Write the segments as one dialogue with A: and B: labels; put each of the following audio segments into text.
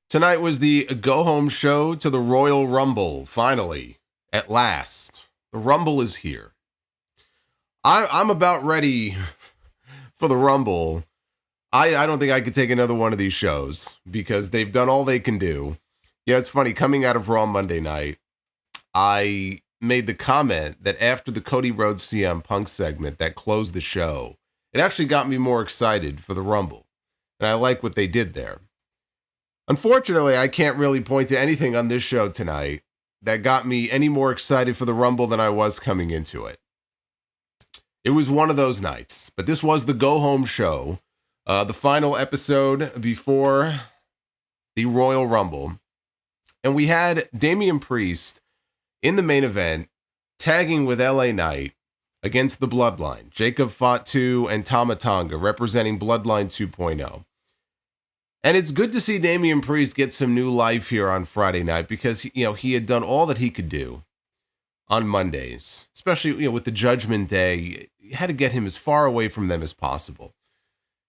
A: Tonight was the go-home show to the Royal Rumble, finally, at last. The Rumble is here. I'm about ready for the Rumble. I don't think I could take another one of these shows because they've done all they can do. Yeah, it's funny, coming out of Raw Monday night, I made the comment that after the Cody Rhodes CM Punk segment that closed the show, it actually got me more excited for the Rumble. And I like what they did there. Unfortunately, I can't really point to anything on this show tonight that got me any more excited for the Rumble than I was coming into it. It was one of those nights, but this was the go-home show, the final episode before the Royal Rumble. And we had Damian Priest in the main event, tagging with LA Knight against the Bloodline, Jacob Fatu and Tama Tonga, representing Bloodline 2.0. And it's good to see Damian Priest get some new life here on Friday night because, he had done all that he could do on Mondays, especially, with the Judgment Day. You had to get him as far away from them as possible.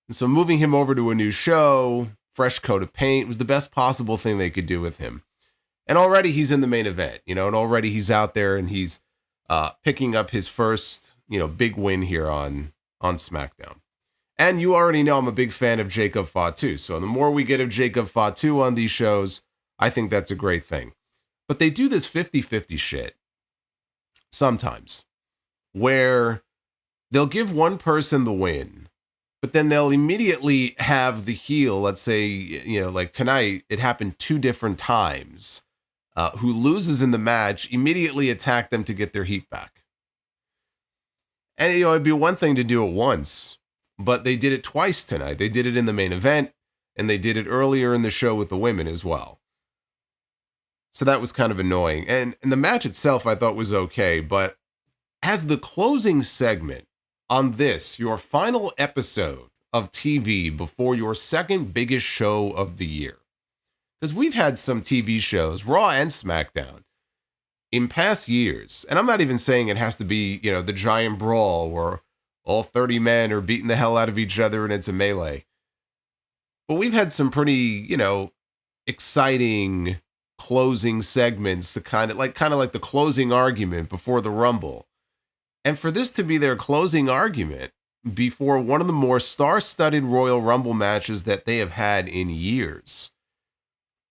A: And so moving him over to a new show, fresh coat of paint, was the best possible thing they could do with him. And already he's in the main event, and already he's out there and he's picking up his first, big win here on SmackDown. And you already know I'm a big fan of Jacob Fatu. So the more we get of Jacob Fatu on these shows, I think that's a great thing. But they do this 50-50 shit sometimes where they'll give one person the win, but then they'll immediately have the heel, let's say, like tonight, it happened 2 different times, who loses in the match, immediately attack them to get their heat back. And, it'd be one thing to do it once, but they did it twice tonight. They did it in the main event, and they did it earlier in the show with the women as well. So that was kind of annoying. And the match itself I thought was okay, but as the closing segment on this, your final episode of TV before your second biggest show of the year, because we've had some TV shows, Raw and SmackDown, in past years, and I'm not even saying it has to be, the giant brawl where all 30 men are beating the hell out of each other and it's a melee. But we've had some pretty, exciting closing segments to kind of like the closing argument before the Rumble. And for this to be their closing argument before one of the more star-studded Royal Rumble matches that they have had in years,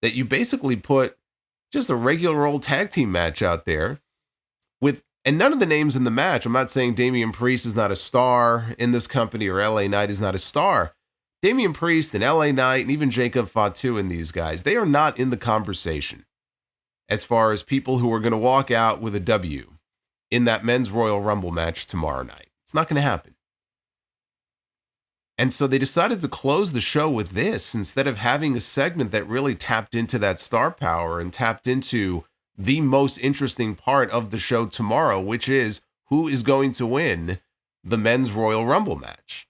A: that you basically put just a regular old tag team match out there and none of the names in the match. I'm not saying Damian Priest is not a star in this company or LA Knight is not a star. Damian Priest and LA Knight and even Jacob Fatu and these guys, they are not in the conversation as far as people who are going to walk out with a W in that men's Royal Rumble match tomorrow night. It's not going to happen. And so they decided to close the show with this instead of having a segment that really tapped into that star power and tapped into the most interesting part of the show tomorrow, which is who is going to win the men's Royal Rumble match.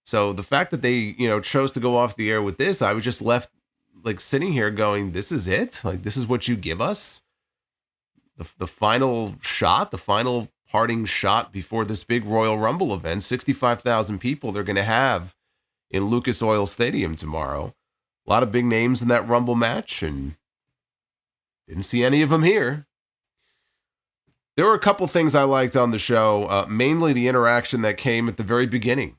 A: So the fact that they, chose to go off the air with this, I was just left like sitting here going, this is it? Like, this is what you give us? The final shot, the final parting shot before this big Royal Rumble event, 65,000 people they're going to have in Lucas Oil Stadium tomorrow. A lot of big names in that Rumble match, and didn't see any of them here. There were a couple things I liked on the show, mainly the interaction that came at the very beginning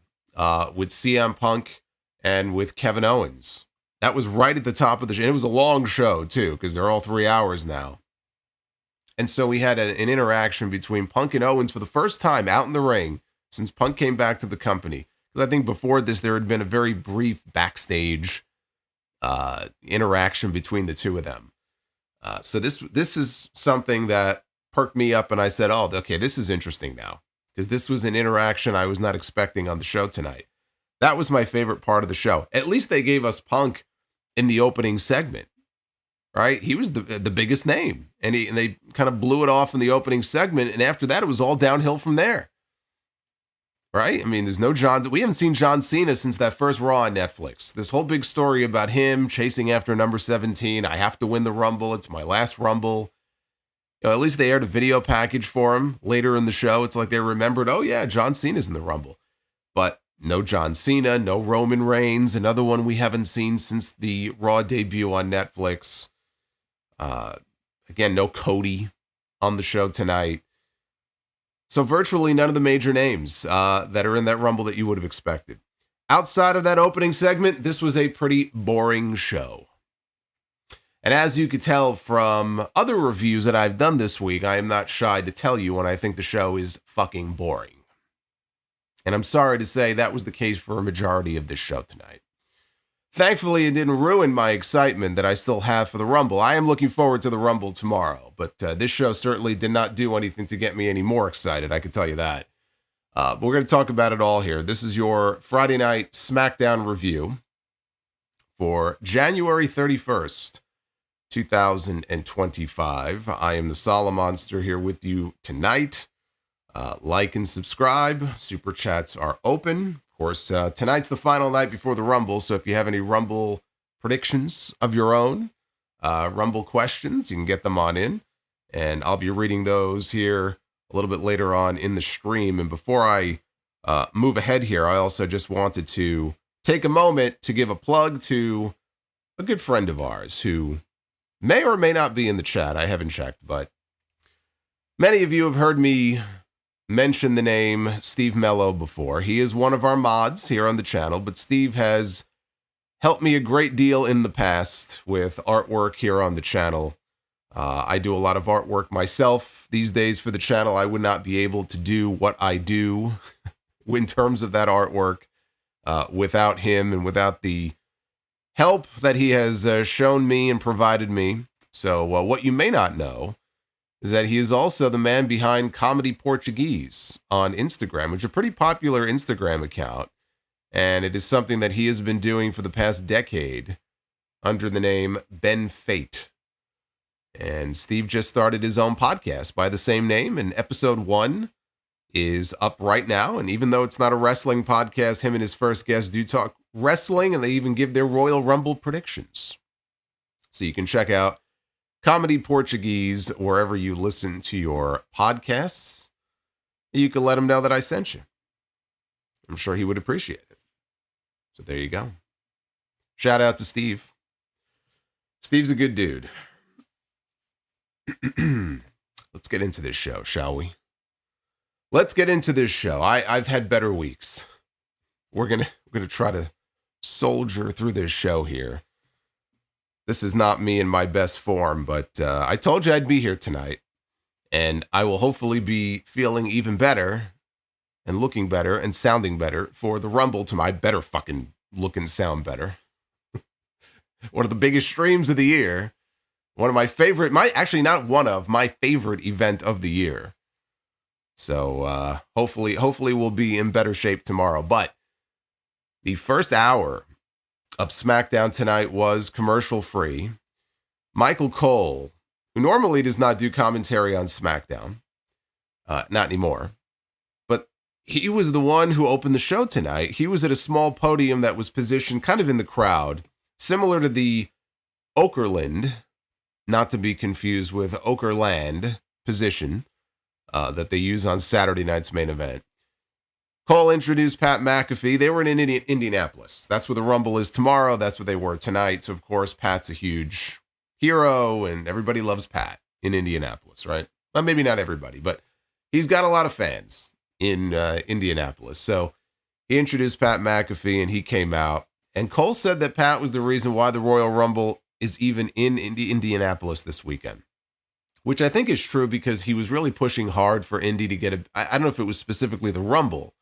A: with CM Punk and with Kevin Owens. That was right at the top of the show. It was a long show, too, because they're all 3 hours now. And so we had an interaction between Punk and Owens for the first time out in the ring since Punk came back to the company. Because I think before this, there had been a very brief backstage interaction between the two of them. So this is something that perked me up, and I said, oh, okay, this is interesting now. Because this was an interaction I was not expecting on the show tonight. That was my favorite part of the show. At least they gave us Punk in the opening segment. Right? He was the biggest name. And they kind of blew it off in the opening segment. And after that, it was all downhill from there. Right? I mean, there's no we haven't seen John Cena since that first Raw on Netflix. This whole big story about him chasing after number 17. I have to win the Rumble. It's my last Rumble. At least they aired a video package for him later in the show. It's like they remembered, oh yeah, John Cena's in the Rumble. But No John Cena, no Roman Reigns, another one we haven't seen since the Raw debut on Netflix. Again, no Cody on the show tonight. So virtually none of the major names that are in that Rumble that you would have expected. Outside of that opening segment, this was a pretty boring show. And as you could tell from other reviews that I've done this week, I am not shy to tell you when I think the show is fucking boring. And I'm sorry to say that was the case for a majority of this show tonight. Thankfully, it didn't ruin my excitement that I still have for the Rumble. I am looking forward to the Rumble tomorrow, but this show certainly did not do anything to get me any more excited, I can tell you that. But we're going to talk about it all here. This is your Friday Night Smackdown review for January 31st, 2025. I am the Solomonster here with you tonight. Like and subscribe. Super chats are open. Of course, tonight's the final night before the Rumble, so if you have any Rumble predictions of your own, Rumble questions, you can get them on in, and I'll be reading those here a little bit later on in the stream. And before I move ahead here, I also just wanted to take a moment to give a plug to a good friend of ours who may or may not be in the chat. I haven't checked, but many of you have heard me mention the name Steve Mello before. He is one of our mods here on the channel, but Steve has helped me a great deal in the past with artwork here on the channel. I do a lot of artwork myself these days for the channel. I would not be able to do what I do in terms of that artwork without him and without the help that he has shown me and provided me. So what you may not know is that he is also the man behind Comedy Portuguese on Instagram, which is a pretty popular Instagram account. And it is something that he has been doing for the past decade under the name Ben Fate. And Steve just started his own podcast by the same name, and episode 1 is up right now. And even though it's not a wrestling podcast, him and his first guest do talk wrestling, and they even give their Royal Rumble predictions. So you can check out Comedy Portuguese wherever you listen to your podcasts. You can let him know that I sent you. I'm sure he would appreciate it. So there you go. Shout out to Steve. Steve's a good dude. Let's get into this show, shall we? Let's get into this show. I've had better weeks. We're gonna try to soldier through this show here. This is not me in my best form, but I told you I'd be here tonight, and I will hopefully be feeling even better and looking better and sounding better for the Rumble to my better fucking look and sound better. One of the biggest streams of the year. One of my favorite, my favorite event of the year. So hopefully we'll be in better shape tomorrow. But the first hour of SmackDown tonight was commercial free. Michael Cole, who normally does not do commentary on SmackDown, not anymore, but he was the one who opened the show tonight. He was at a small podium that was positioned kind of in the crowd, similar to the Okerland, not to be confused with Okerland position that they use on Saturday night's main event. Cole introduced Pat McAfee. They were in Indianapolis. That's where the Rumble is tomorrow. That's where they were tonight. So, of course, Pat's a huge hero, and everybody loves Pat in Indianapolis, right? Well, maybe not everybody, but he's got a lot of fans in Indianapolis. So he introduced Pat McAfee, and he came out. And Cole said that Pat was the reason why the Royal Rumble is even in Indianapolis this weekend, which I think is true because he was really pushing hard for Indy to get I don't know if it was specifically the Rumble,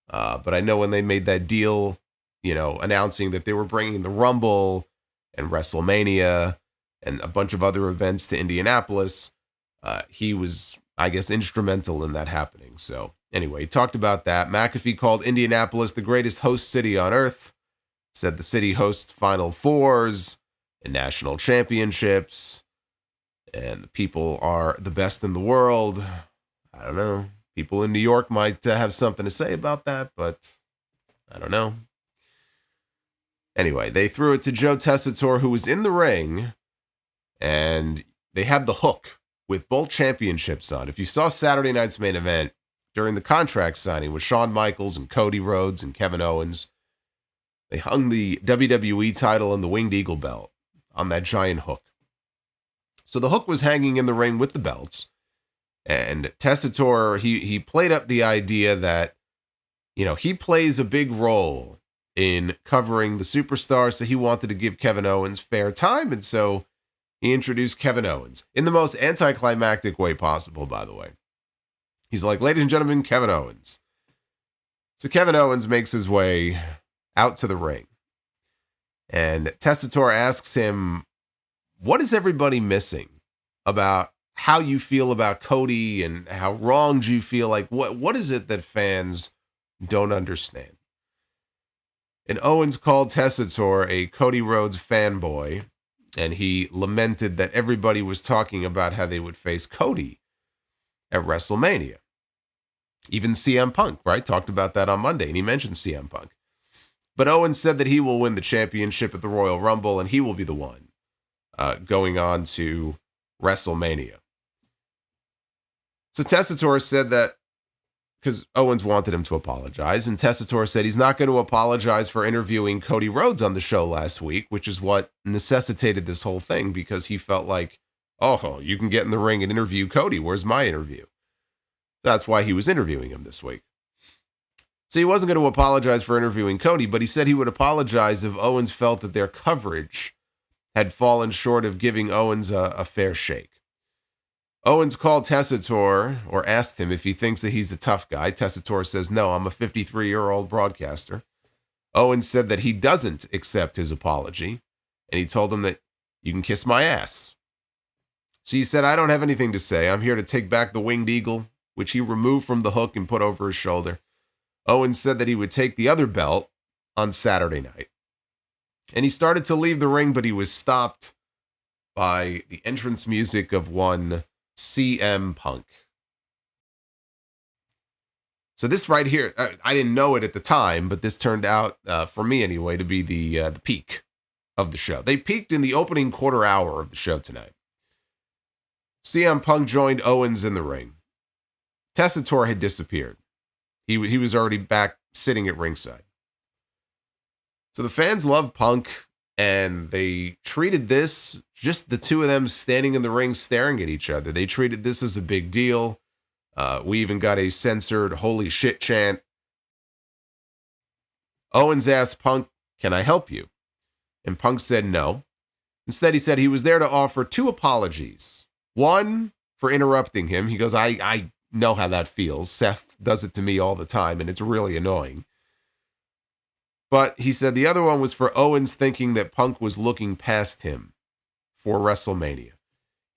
A: but I know when they made that deal, announcing that they were bringing the Rumble and WrestleMania and a bunch of other events to Indianapolis, he was, I guess, instrumental in that happening. So anyway, he talked about that. McAfee called Indianapolis the greatest host city on earth, said the city hosts Final Fours and national championships, and the people are the best in the world. I don't know. People in New York might have something to say about that, but I don't know. Anyway, they threw it to Joe Tessitore, who was in the ring, and they had the hook with both championships on. If you saw Saturday night's main event, during the contract signing with Shawn Michaels and Cody Rhodes and Kevin Owens. They hung the WWE title and the Winged Eagle belt on that giant hook. So the hook was hanging in the ring with the belts. And Tessitore, he played up the idea that, he plays a big role in covering the superstars, so he wanted to give Kevin Owens fair time, and so he introduced Kevin Owens in the most anticlimactic way possible, by the way. He's like, ladies and gentlemen, Kevin Owens. So Kevin Owens makes his way out to the ring, and Tessitore asks him, what is everybody missing about how you feel about Cody and how wronged you feel? Like, what is it that fans don't understand? And Owens called Tessitore a Cody Rhodes fanboy, and he lamented that everybody was talking about how they would face Cody at WrestleMania. Even CM Punk, right? Talked about that on Monday, and he mentioned CM Punk. But Owens said that he will win the championship at the Royal Rumble, and he will be the one going on to WrestleMania. So Tessitore said that, because Owens wanted him to apologize, and Tessitore said he's not going to apologize for interviewing Cody Rhodes on the show last week, which is what necessitated this whole thing, because he felt like, oh, you can get in the ring and interview Cody. Where's my interview? That's why he was interviewing him this week. So he wasn't going to apologize for interviewing Cody, but he said he would apologize if Owens felt that their coverage had fallen short of giving Owens a fair shake. Owens called Tessitore, or asked him if he thinks that he's a tough guy. Tessitore says, no, I'm a 53-year-old broadcaster. Owens said that he doesn't accept his apology, and he told him that you can kiss my ass. So he said, I don't have anything to say. I'm here to take back the Winged Eagle, which he removed from the hook and put over his shoulder. Owens said that he would take the other belt on Saturday night. And he started to leave the ring, but he was stopped by the entrance music of one CM Punk. So this right here, I didn't know it at the time, but this turned out, for me anyway, to be the peak of the show. They peaked in the opening quarter hour of the show tonight. CM Punk joined Owens in the ring. Tessitore had disappeared. He was already back sitting at ringside. So the fans love Punk, and they treated this, just the two of them standing in the ring staring at each other. They treated this as a big deal. We even got a censored holy shit chant. Owens asked Punk, can I help you? And Punk said no. Instead, he said he was there to offer two apologies. One, for interrupting him. He goes, I know how that feels. Seth does it to me all the time, and it's really annoying. But he said the other one was for Owens thinking that Punk was looking past him for WrestleMania.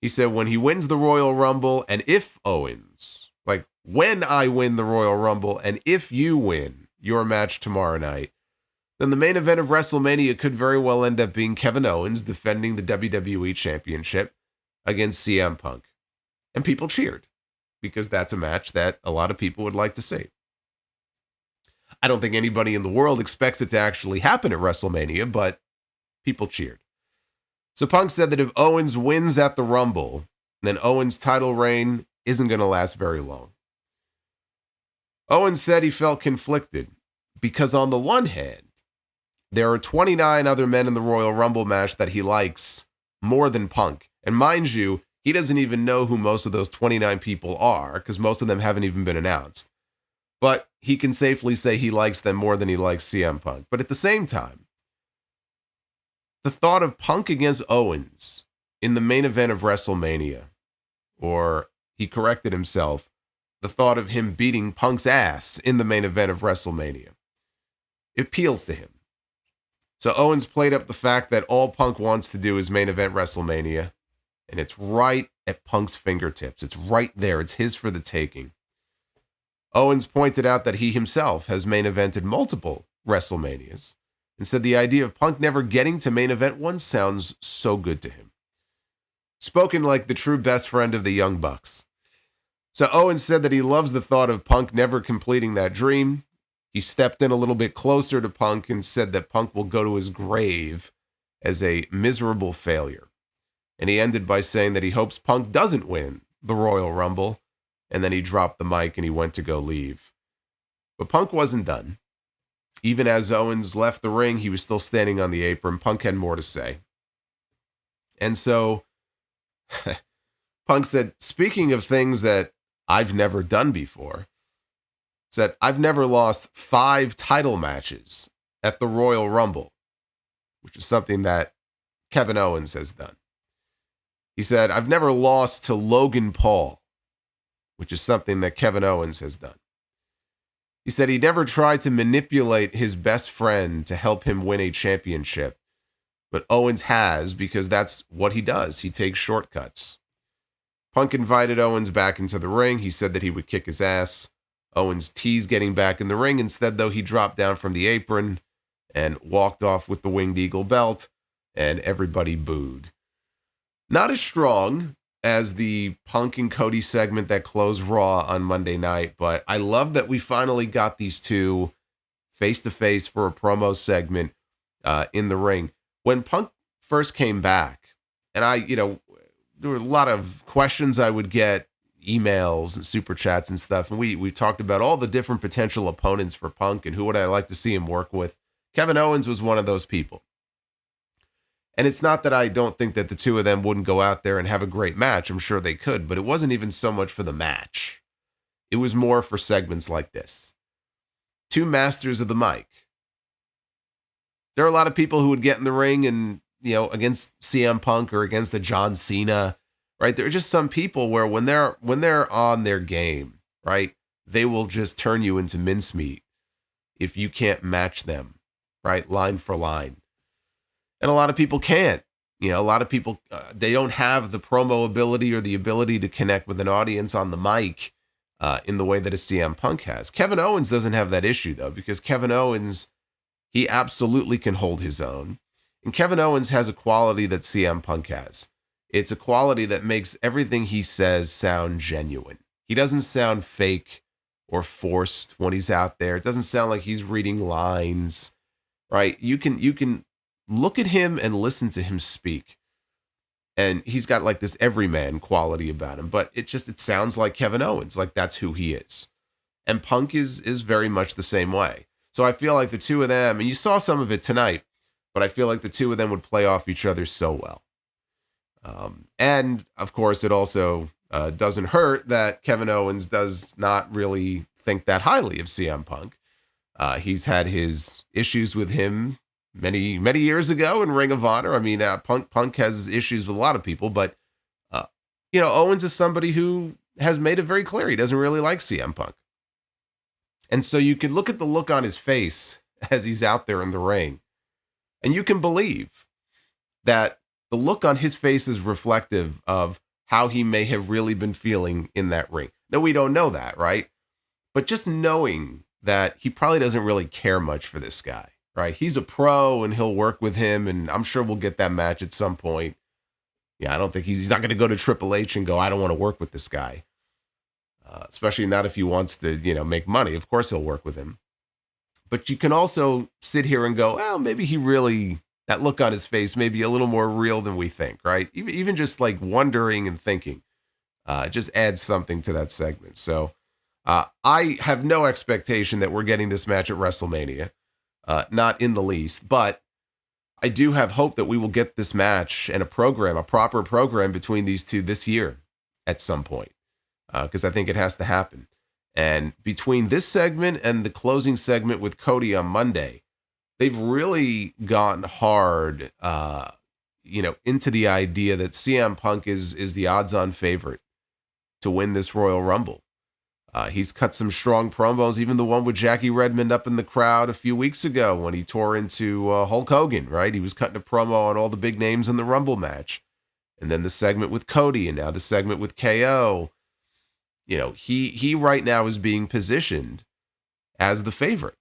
A: He said when he wins the Royal Rumble, and if Owens, like when I win the Royal Rumble, and if you win your match tomorrow night, then the main event of WrestleMania could very well end up being Kevin Owens defending the WWE Championship against CM Punk. And people cheered, because that's a match that a lot of people would like to see. I don't think anybody in the world expects it to actually happen at WrestleMania, but people cheered. So Punk said that if Owens wins at the Rumble, then Owens' title reign isn't going to last very long. Owens said he felt conflicted because on the one hand, there are 29 other men in the Royal Rumble match that he likes more than Punk. And mind you, he doesn't even know who most of those 29 people are, because most of them haven't even been announced. But he can safely say he likes them more than he likes CM Punk. But at the same time, the thought of Punk against Owens in the main event of WrestleMania, or he corrected himself, the thought of him beating Punk's ass in the main event of WrestleMania, it appeals to him. So Owens played up the fact that all Punk wants to do is main event WrestleMania, and it's right at Punk's fingertips. It's right there. It's his for the taking. Owens pointed out that he himself has main evented multiple WrestleManias and said the idea of Punk never getting to main event one sounds so good to him. Spoken like the true best friend of the Young Bucks. So Owens said that he loves the thought of Punk never completing that dream. He stepped in a little bit closer to Punk and said that Punk will go to his grave as a miserable failure. And he ended by saying that he hopes Punk doesn't win the Royal Rumble and then he dropped the mic and he went to go leave. But Punk wasn't done. Even as Owens left the ring, he was still standing on the apron. Punk had more to say. And so Punk said, speaking of things that I've never done before, said, I've never lost 5 title matches at the Royal Rumble, which is something that Kevin Owens has done. He said, I've never lost to Logan Paul, which is something that Kevin Owens has done. He said he never tried to manipulate his best friend to help him win a championship, but Owens has, because that's what he does. He takes shortcuts. Punk invited Owens back into the ring. He said that he would kick his ass. Owens teased getting back in the ring. Instead, though, he dropped down from the apron and walked off with the Winged Eagle belt, and everybody booed. Not as strong as the Punk and Cody segment that closed Raw on Monday night, but I love that we finally got these two face-to-face for a promo segment in the ring. When Punk first came back, and there were a lot of questions I would get, emails and super chats and stuff, and we talked about all the different potential opponents for Punk and who would I like to see him work with. Kevin Owens was one of those people. And it's not that I don't think that the two of them wouldn't go out there and have a great match. I'm sure they could, but it wasn't even so much for the match. It was more for segments like this. Two masters of the mic. There are a lot of people who would get in the ring and, against CM Punk or against the John Cena, right? There are just some people where when they're on their game, right, they will just turn you into mincemeat if you can't match them, right, line for line. And a lot of people can't. A lot of people, they don't have the promo ability or the ability to connect with an audience on the mic in the way that a CM Punk has. Kevin Owens doesn't have that issue, though, because Kevin Owens, he absolutely can hold his own. And Kevin Owens has a quality that CM Punk has. It's a quality that makes everything he says sound genuine. He doesn't sound fake or forced when he's out there. It doesn't sound like he's reading lines, right? You can look at him and listen to him speak, and he's got like this everyman quality about him, but it sounds like Kevin Owens, like that's who he is. And Punk is very much the same way. So I feel like the two of them, and you saw some of it tonight, but I feel like the two of them would play off each other so well. And of course, it also doesn't hurt that Kevin Owens does not really think that highly of CM Punk. He's had his issues with him many, many years ago in Ring of Honor. I mean, Punk has issues with a lot of people, but, Owens is somebody who has made it very clear he doesn't really like CM Punk. And so you can look at the look on his face as he's out there in the ring, and you can believe that the look on his face is reflective of how he may have really been feeling in that ring. Now, we don't know that, right? But just knowing that he probably doesn't really care much for this guy, right? He's a pro and he'll work with him, and I'm sure we'll get that match at some point. Yeah, I don't think he's not going to go to Triple H and go, I don't want to work with this guy. Especially not if he wants to, make money. Of course he'll work with him. But you can also sit here and go, well, maybe that look on his face may be a little more real than we think, right? Even just like wondering and thinking, just adds something to that segment. So I have no expectation that we're getting this match at WrestleMania, not in the least, but I do have hope that we will get this match and a proper program between these two this year at some point, because I think it has to happen. And between this segment and the closing segment with Cody on Monday, they've really gone hard, into the idea that CM Punk is the odds-on favorite to win this Royal Rumble. He's cut some strong promos, even the one with Jackie Redmond up in the crowd a few weeks ago when he tore into Hulk Hogan, right? He was cutting a promo on all the big names in the Rumble match. And then the segment with Cody, and now the segment with KO. He right now is being positioned as the favorite.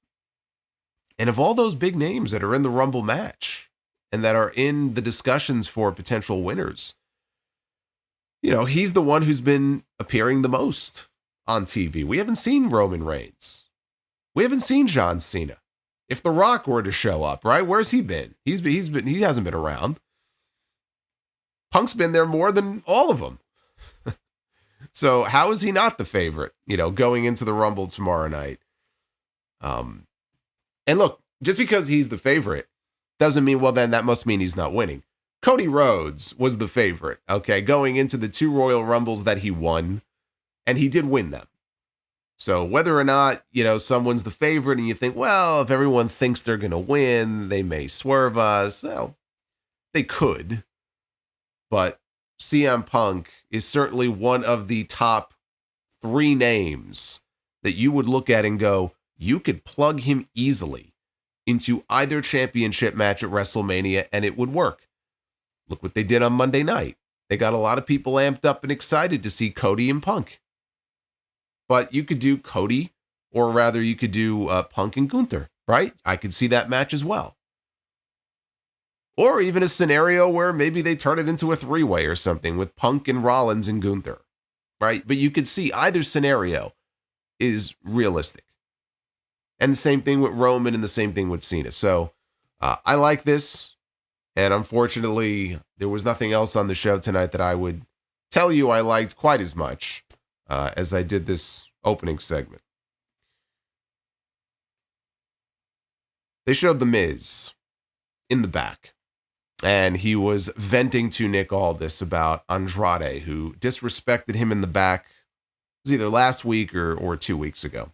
A: And of all those big names that are in the Rumble match and that are in the discussions for potential winners, he's the one who's been appearing the most on TV. We haven't seen Roman Reigns. We haven't seen John Cena. If The Rock were to show up, right? Where's he been? He hasn't been around. Punk's been there more than all of them. So how is he not the favorite, going into the Rumble tomorrow night? And look, just because he's the favorite doesn't mean, well, then that must mean he's not winning. Cody Rhodes was the favorite, okay, going into the 2 Royal Rumbles that he won, and he did win them. So whether or not, someone's the favorite and you think, well, if everyone thinks they're going to win, they may swerve us. Well, they could. But CM Punk is certainly one of the top 3 names that you would look at and go, you could plug him easily into either championship match at WrestleMania and it would work. Look what they did on Monday night. They got a lot of people amped up and excited to see Cody and Punk. But you could do Cody, or rather you could do Punk and Gunther, right? I could see that match as well. Or even a scenario where maybe they turn it into a 3-way or something with Punk and Rollins and Gunther, right? But you could see either scenario is realistic. And the same thing with Roman and the same thing with Cena. So I like this. And unfortunately, there was nothing else on the show tonight that I would tell you I liked quite as much as I did this opening segment. They showed The Miz in the back. And he was venting to Nick Aldis about Andrade, who disrespected him in the back. It was either last week or 2 weeks ago.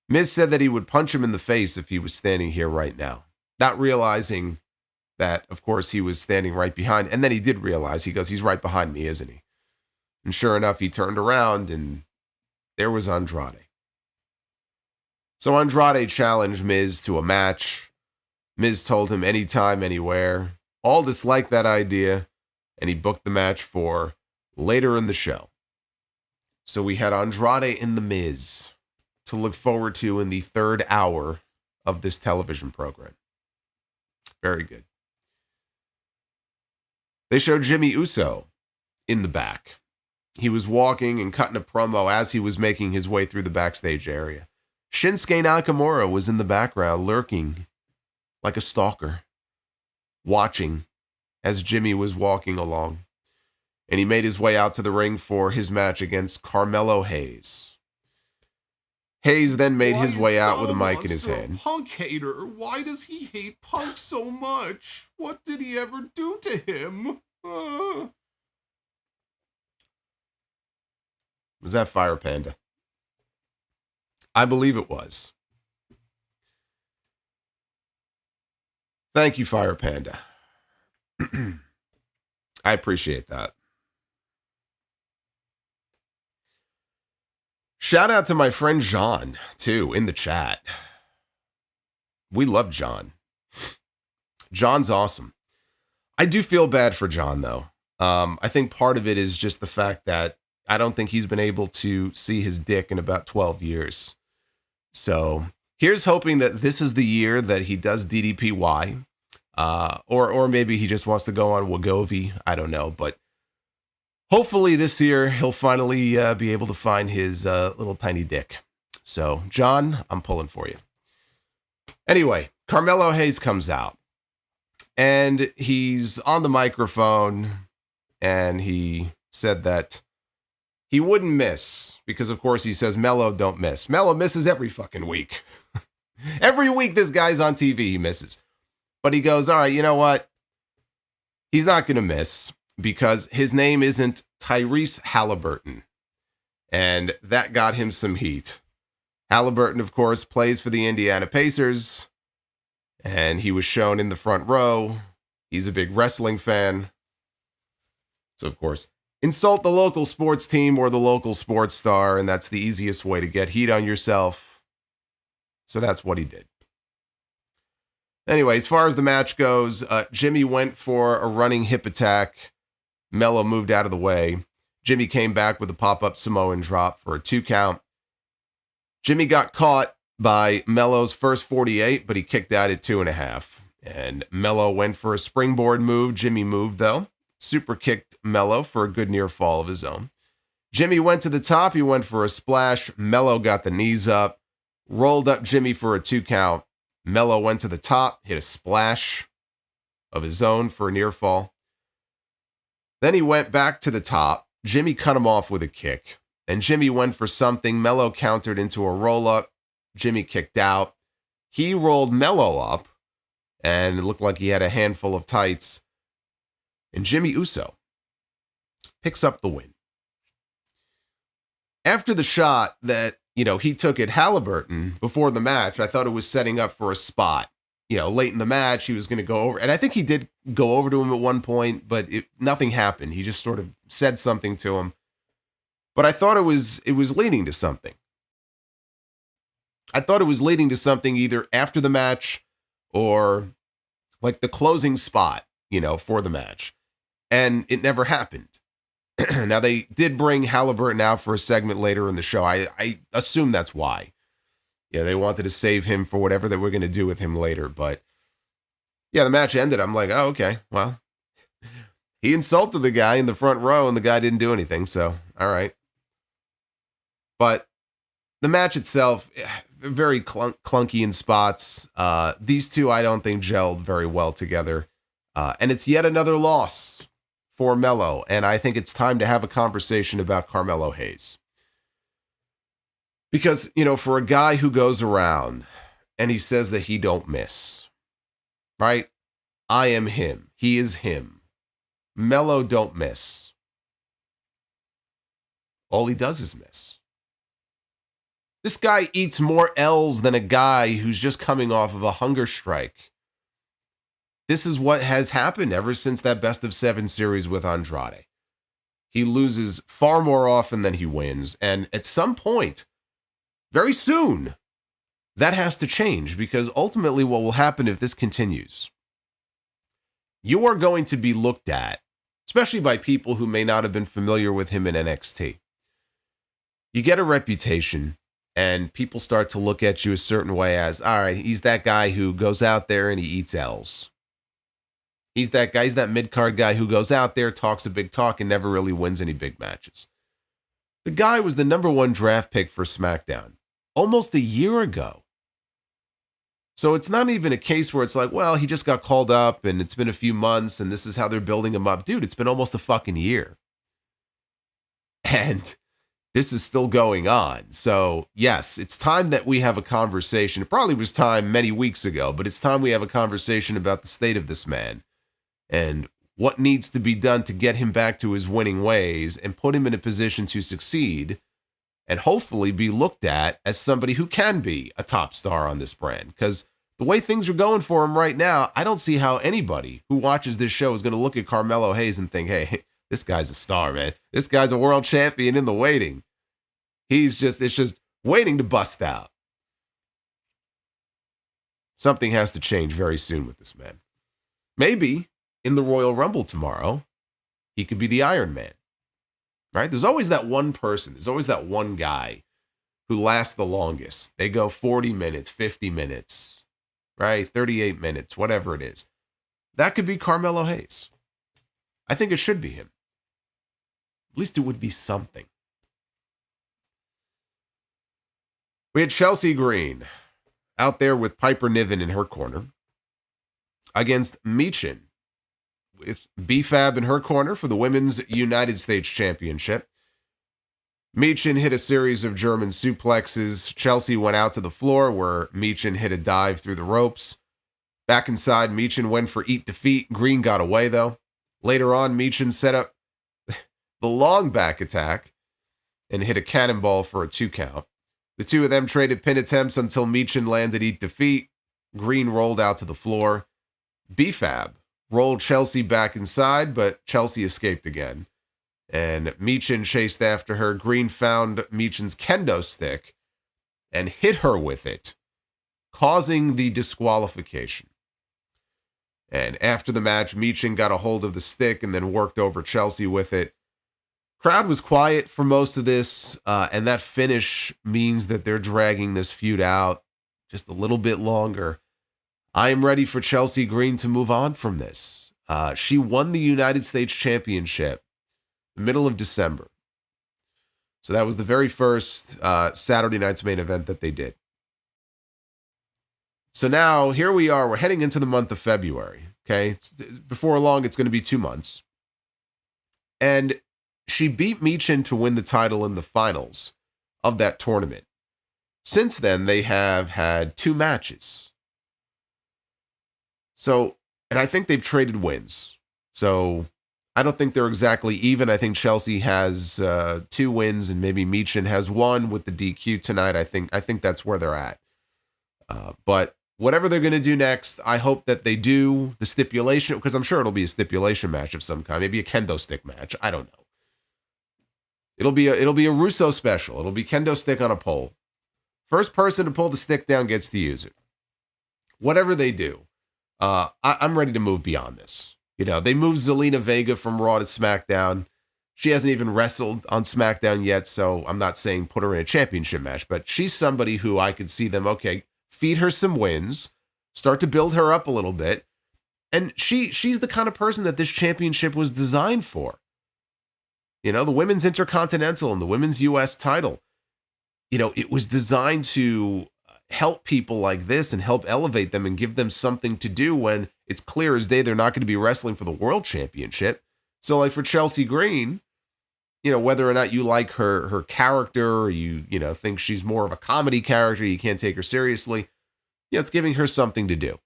A: Miz said that he would punch him in the face if he was standing here right now. Not realizing that, of course, he was standing right behind. And then he did realize, he goes, he's right behind me, isn't he? And sure enough, he turned around and there was Andrade. So Andrade challenged Miz to a match. Miz told him anytime, anywhere. Aldis liked that idea, and he booked the match for later in the show. So we had Andrade and The Miz to look forward to in the 3rd hour of this television program. Very good. They showed Jimmy Uso in the back. He was walking and cutting a promo as he was making his way through the backstage area. Shinsuke Nakamura was in the background, lurking like a stalker, watching as Jimmy was walking along. And he made his way out to the ring for his match against Carmelo Hayes. Hayes then made his way out with a mic in his hand.
B: Punk hater. Why does he hate Punk so much? What did he ever do to him?
A: Was that Fire Panda? I believe it was. Thank you, Fire Panda. I appreciate that. Shout out to my friend John, too, in the chat. We love John. John's awesome. I do feel bad for John, though. I think part of it is just the fact that I don't think he's been able to see his dick in about 12 years. So here's hoping that this is the year that he does DDPY. Or maybe he just wants to go on Wegovy. I don't know. But hopefully this year he'll finally be able to find his little tiny dick. So, John, I'm pulling for you. Anyway, Carmelo Hayes comes out. And he's on the microphone. And he said that he wouldn't miss. Because, of course, he says Melo don't miss. Melo misses every fucking week. Every week this guy's on TV, he misses. But he goes, all right, you know what? He's not going to miss because his name isn't Tyrese Halliburton. And that got him some heat. Halliburton, of course, plays for the Indiana Pacers. And he was shown in the front row. He's a big wrestling fan. So, of course, insult the local sports team or the local sports star. And that's the easiest way to get heat on yourself. So that's what he did. Anyway, as far as the match goes, Jimmy went for a running hip attack. Melo moved out of the way. Jimmy came back with a pop-up Samoan drop for a 2 count. Jimmy got caught by Melo's first 48, but he kicked out at 2.5. And Melo went for a springboard move. Jimmy moved, though. Super kicked Melo for a good near fall of his own. Jimmy went to the top. He went for a splash. Melo got the knees up. Rolled up Jimmy for a 2 count. Melo went to the top, hit a splash of his own for a near fall. Then he went back to the top, Jimmy cut him off with a kick, and Jimmy went for something. Melo countered into a roll-up. Jimmy kicked out. He rolled Melo up, and it looked like he had a handful of tights. And Jimmy Uso picks up the win. After the shot that, he took at Halliburton before the match, I thought it was setting up for a spot. Late in the match, he was going to go over. And I think he did go over to him at one point, but nothing happened. He just sort of said something to him. But I thought it was leading to something. I thought it was leading to something either after the match or like the closing spot, for the match. And it never happened. Now, they did bring Halliburton out for a segment later in the show. I assume that's why. They wanted to save him for whatever they were going to do with him later. But, the match ended. I'm like, oh, okay, well, he insulted the guy in the front row, and the guy didn't do anything, so, all right. But the match itself, very clunky in spots. These two, I don't think, gelled very well together. And it's yet another loss for Melo, and I think it's time to have a conversation about Carmelo Hayes. Because, for a guy who goes around and he says that he don't miss, right? I am him. He is him. Melo don't miss. All he does is miss. This guy eats more L's than a guy who's just coming off of a hunger strike. This is what has happened ever since that best of 7 series with Andrade. He loses far more often than he wins. And at some point, very soon, that has to change, because ultimately what will happen if this continues, you are going to be looked at, especially by people who may not have been familiar with him in NXT. You get a reputation, and people start to look at you a certain way as, all right, he's that guy who goes out there and he eats L's. He's that guy, he's that mid-card guy who goes out there, talks a big talk, and never really wins any big matches. The guy was the number 1 draft pick for SmackDown almost a year ago. So it's not even a case where it's like, well, he just got called up and it's been a few months and this is how they're building him up. Dude, it's been almost a fucking year. And this is still going on. So yes, it's time that we have a conversation. It probably was time many weeks ago, but it's time we have a conversation about the state of this man and what needs to be done to get him back to his winning ways and put him in a position to succeed and hopefully be looked at as somebody who can be a top star on this brand. Because the way things are going for him right now, I don't see how anybody who watches this show is going to look at Carmelo Hayes and think, hey, this guy's a star, man. This guy's a world champion in the waiting. It's just waiting to bust out. Something has to change very soon with this man. Maybe in the Royal Rumble tomorrow, he could be the Iron Man. Right? There's always that one person. There's always that one guy who lasts the longest. They go 40 minutes, 50 minutes, right? 38 minutes, whatever it is. That could be Carmelo Hayes. I think it should be him. At least it would be something. We had Chelsea Green out there with Piper Niven in her corner against Michin, with B-Fab in her corner for the Women's United States Championship. Michin hit a series of German suplexes. Chelsea went out to the floor where Michin hit a dive through the ropes. Back inside, Michin went for Eat Defeat. Green got away, though. Later on, Michin set up the long back attack and hit a cannonball for a 2 count. The two of them traded pin attempts until Michin landed Eat Defeat. Green rolled out to the floor. B-Fab rolled Chelsea back inside, but Chelsea escaped again. And Michin chased after her. Green found Michin's kendo stick and hit her with it, causing the disqualification. And after the match, Michin got a hold of the stick and then worked over Chelsea with it. Crowd was quiet for most of this, and that finish means that they're dragging this feud out just a little bit longer. I am ready for Chelsea Green to move on from this. She won the United States Championship the middle of December. So that was the very first Saturday night's main event that they did. So now here we are. We're heading into the month of February. Okay. Before long, it's going to be 2 months. And she beat Michin to win the title in the finals of that tournament. Since then, they have had 2 matches. So, and I think they've traded wins. So, I don't think they're exactly even. I think Chelsea has 2 wins and maybe Michin has 1 with the DQ tonight. I think that's where they're at. But whatever they're going to do next, I hope that they do the stipulation, because I'm sure it'll be a stipulation match of some kind, maybe a kendo stick match. I don't know. It'll be a Russo special. It'll be kendo stick on a pole. First person to pull the stick down gets to use it. Whatever they do, I'm ready to move beyond this. You know, they moved Zelina Vega from Raw to SmackDown. She hasn't even wrestled on SmackDown yet, so I'm not saying put her in a championship match, but she's somebody who I could see them, okay, feed her some wins, start to build her up a little bit, and she's the kind of person that this championship was designed for. You know, the Women's Intercontinental and the Women's U.S. title, you know, it was designed to help people like this and help elevate them and give them something to do when it's clear as day they're not going to be wrestling for the World Championship. So, like for Chelsea Green, you know, whether or not you like her character or you know, think she's more of a comedy character, you can't take her seriously, yeah, it's giving her something to do.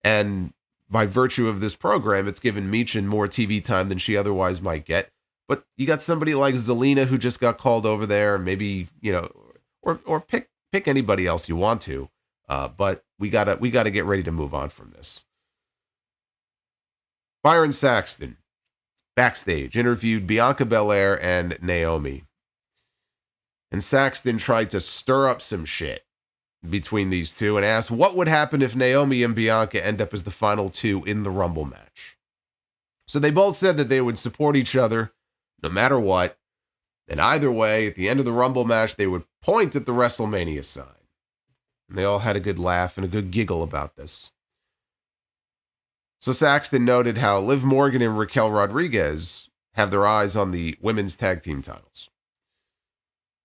A: And by virtue of this program, it's given Michin more TV time than she otherwise might get. But you got somebody like Zelina who just got called over there, and maybe, you know, or pick anybody else you want to. But we gotta get ready to move on from this. Byron Saxton, backstage, interviewed Bianca Belair and Naomi. And Saxton tried to stir up some shit between these two and asked what would happen if Naomi and Bianca end up as the final 2 in the Rumble match. So they both said that they would support each other no matter what. And either way, at the end of the Rumble match, they would point at the WrestleMania sign. And they all had a good laugh and a good giggle about this. So Saxton noted how Liv Morgan and Raquel Rodriguez have their eyes on the women's tag team titles.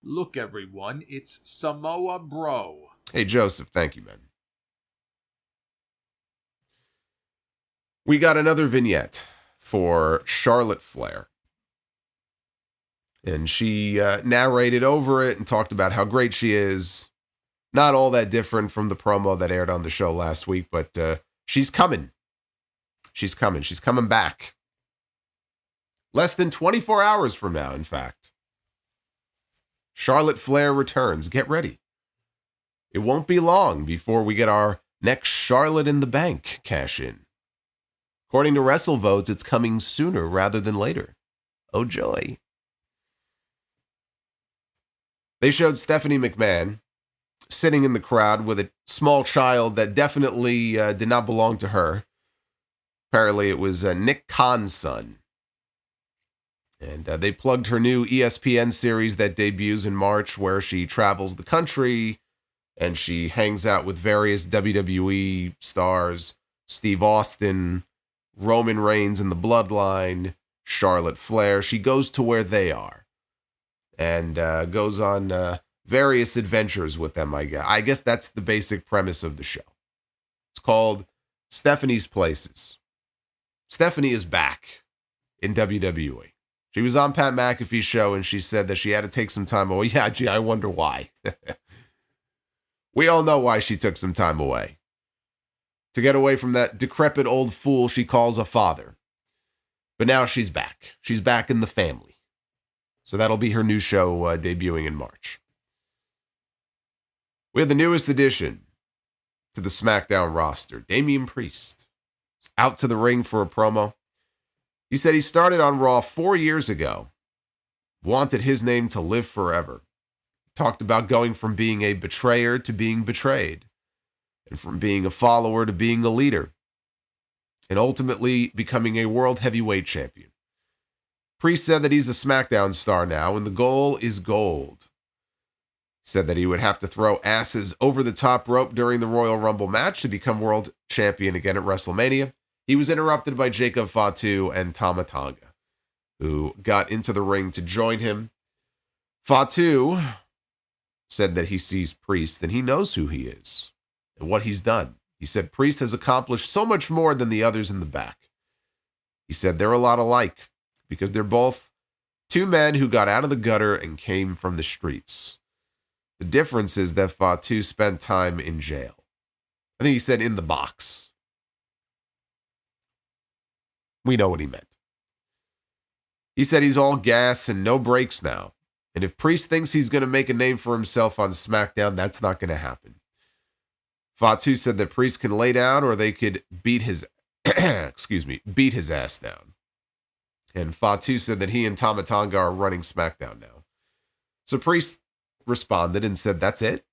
C: Look, everyone, it's Samoa Bro.
A: Hey, Joseph, thank you, man. We got another vignette for Charlotte Flair. And she narrated over it and talked about how great she is. Not all that different from the promo that aired on the show last week, but she's coming. She's coming. She's coming back. Less than 24 hours from now, in fact. Charlotte Flair returns. Get ready. It won't be long before we get our next Charlotte in the Bank cash in. According to WrestleVotes, it's coming sooner rather than later. Oh, joy. They showed Stephanie McMahon sitting in the crowd with a small child that definitely did not belong to her. Apparently, it was Nick Khan's son. And they plugged her new ESPN series that debuts in March, where she travels the country and she hangs out with various WWE stars, Steve Austin, Roman Reigns and the Bloodline, Charlotte Flair. She goes to where they are and goes on various adventures with them, I guess that's the basic premise of the show. It's called Stephanie's Places. Stephanie is back in WWE. She was on Pat McAfee's show and she said that she had to take some time away. Yeah, gee, I wonder why. We all know why she took some time away. To get away from that decrepit old fool she calls a father. But now she's back. She's back in the family. So that'll be her new show debuting in March. We have the newest addition to the SmackDown roster, Damian Priest. Out to the ring for a promo. He said he started on Raw 4 years ago. Wanted his name to live forever. Talked about going from being a betrayer to being betrayed. And from being a follower to being a leader. And ultimately becoming a world heavyweight champion. Priest said that he's a SmackDown star now and the goal is gold. Said that he would have to throw asses over the top rope during the Royal Rumble match to become world champion again at WrestleMania. He was interrupted by Jacob Fatu and Tama Tonga, who got into the ring to join him. Fatu said that he sees Priest and he knows who he is and what he's done. He said Priest has accomplished so much more than the others in the back. He said they're a lot alike because they're both Two men who got out of the gutter and came from the streets. The difference is that Fatu spent time in jail. I think he said in the box. We know what he meant. He said he's all gas and no brakes now. And if Priest thinks he's going to make a name for himself on SmackDown, that's not going to happen. Fatu said that Priest can lay down or they could beat his beat his ass down. And Fatu said that he and Tama Tonga are running SmackDown now. So Priest responded and said, that's it?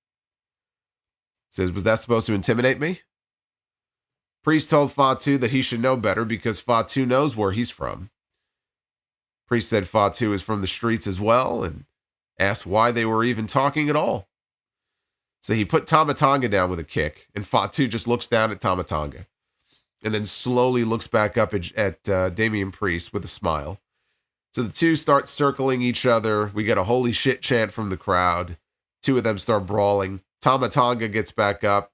A: Says, was that supposed to intimidate me? Priest told Fatu that he should know better because Fatu knows where he's from. Priest said Fatu is from the streets as well and asked why they were even talking at all. So he put Tama Tonga down with a kick, and Fatu just looks down at Tama Tonga and then slowly looks back up at Damian Priest with a smile. So the two start circling each other. We get a holy shit chant from the crowd. Two of them start brawling. Tama Tonga gets back up.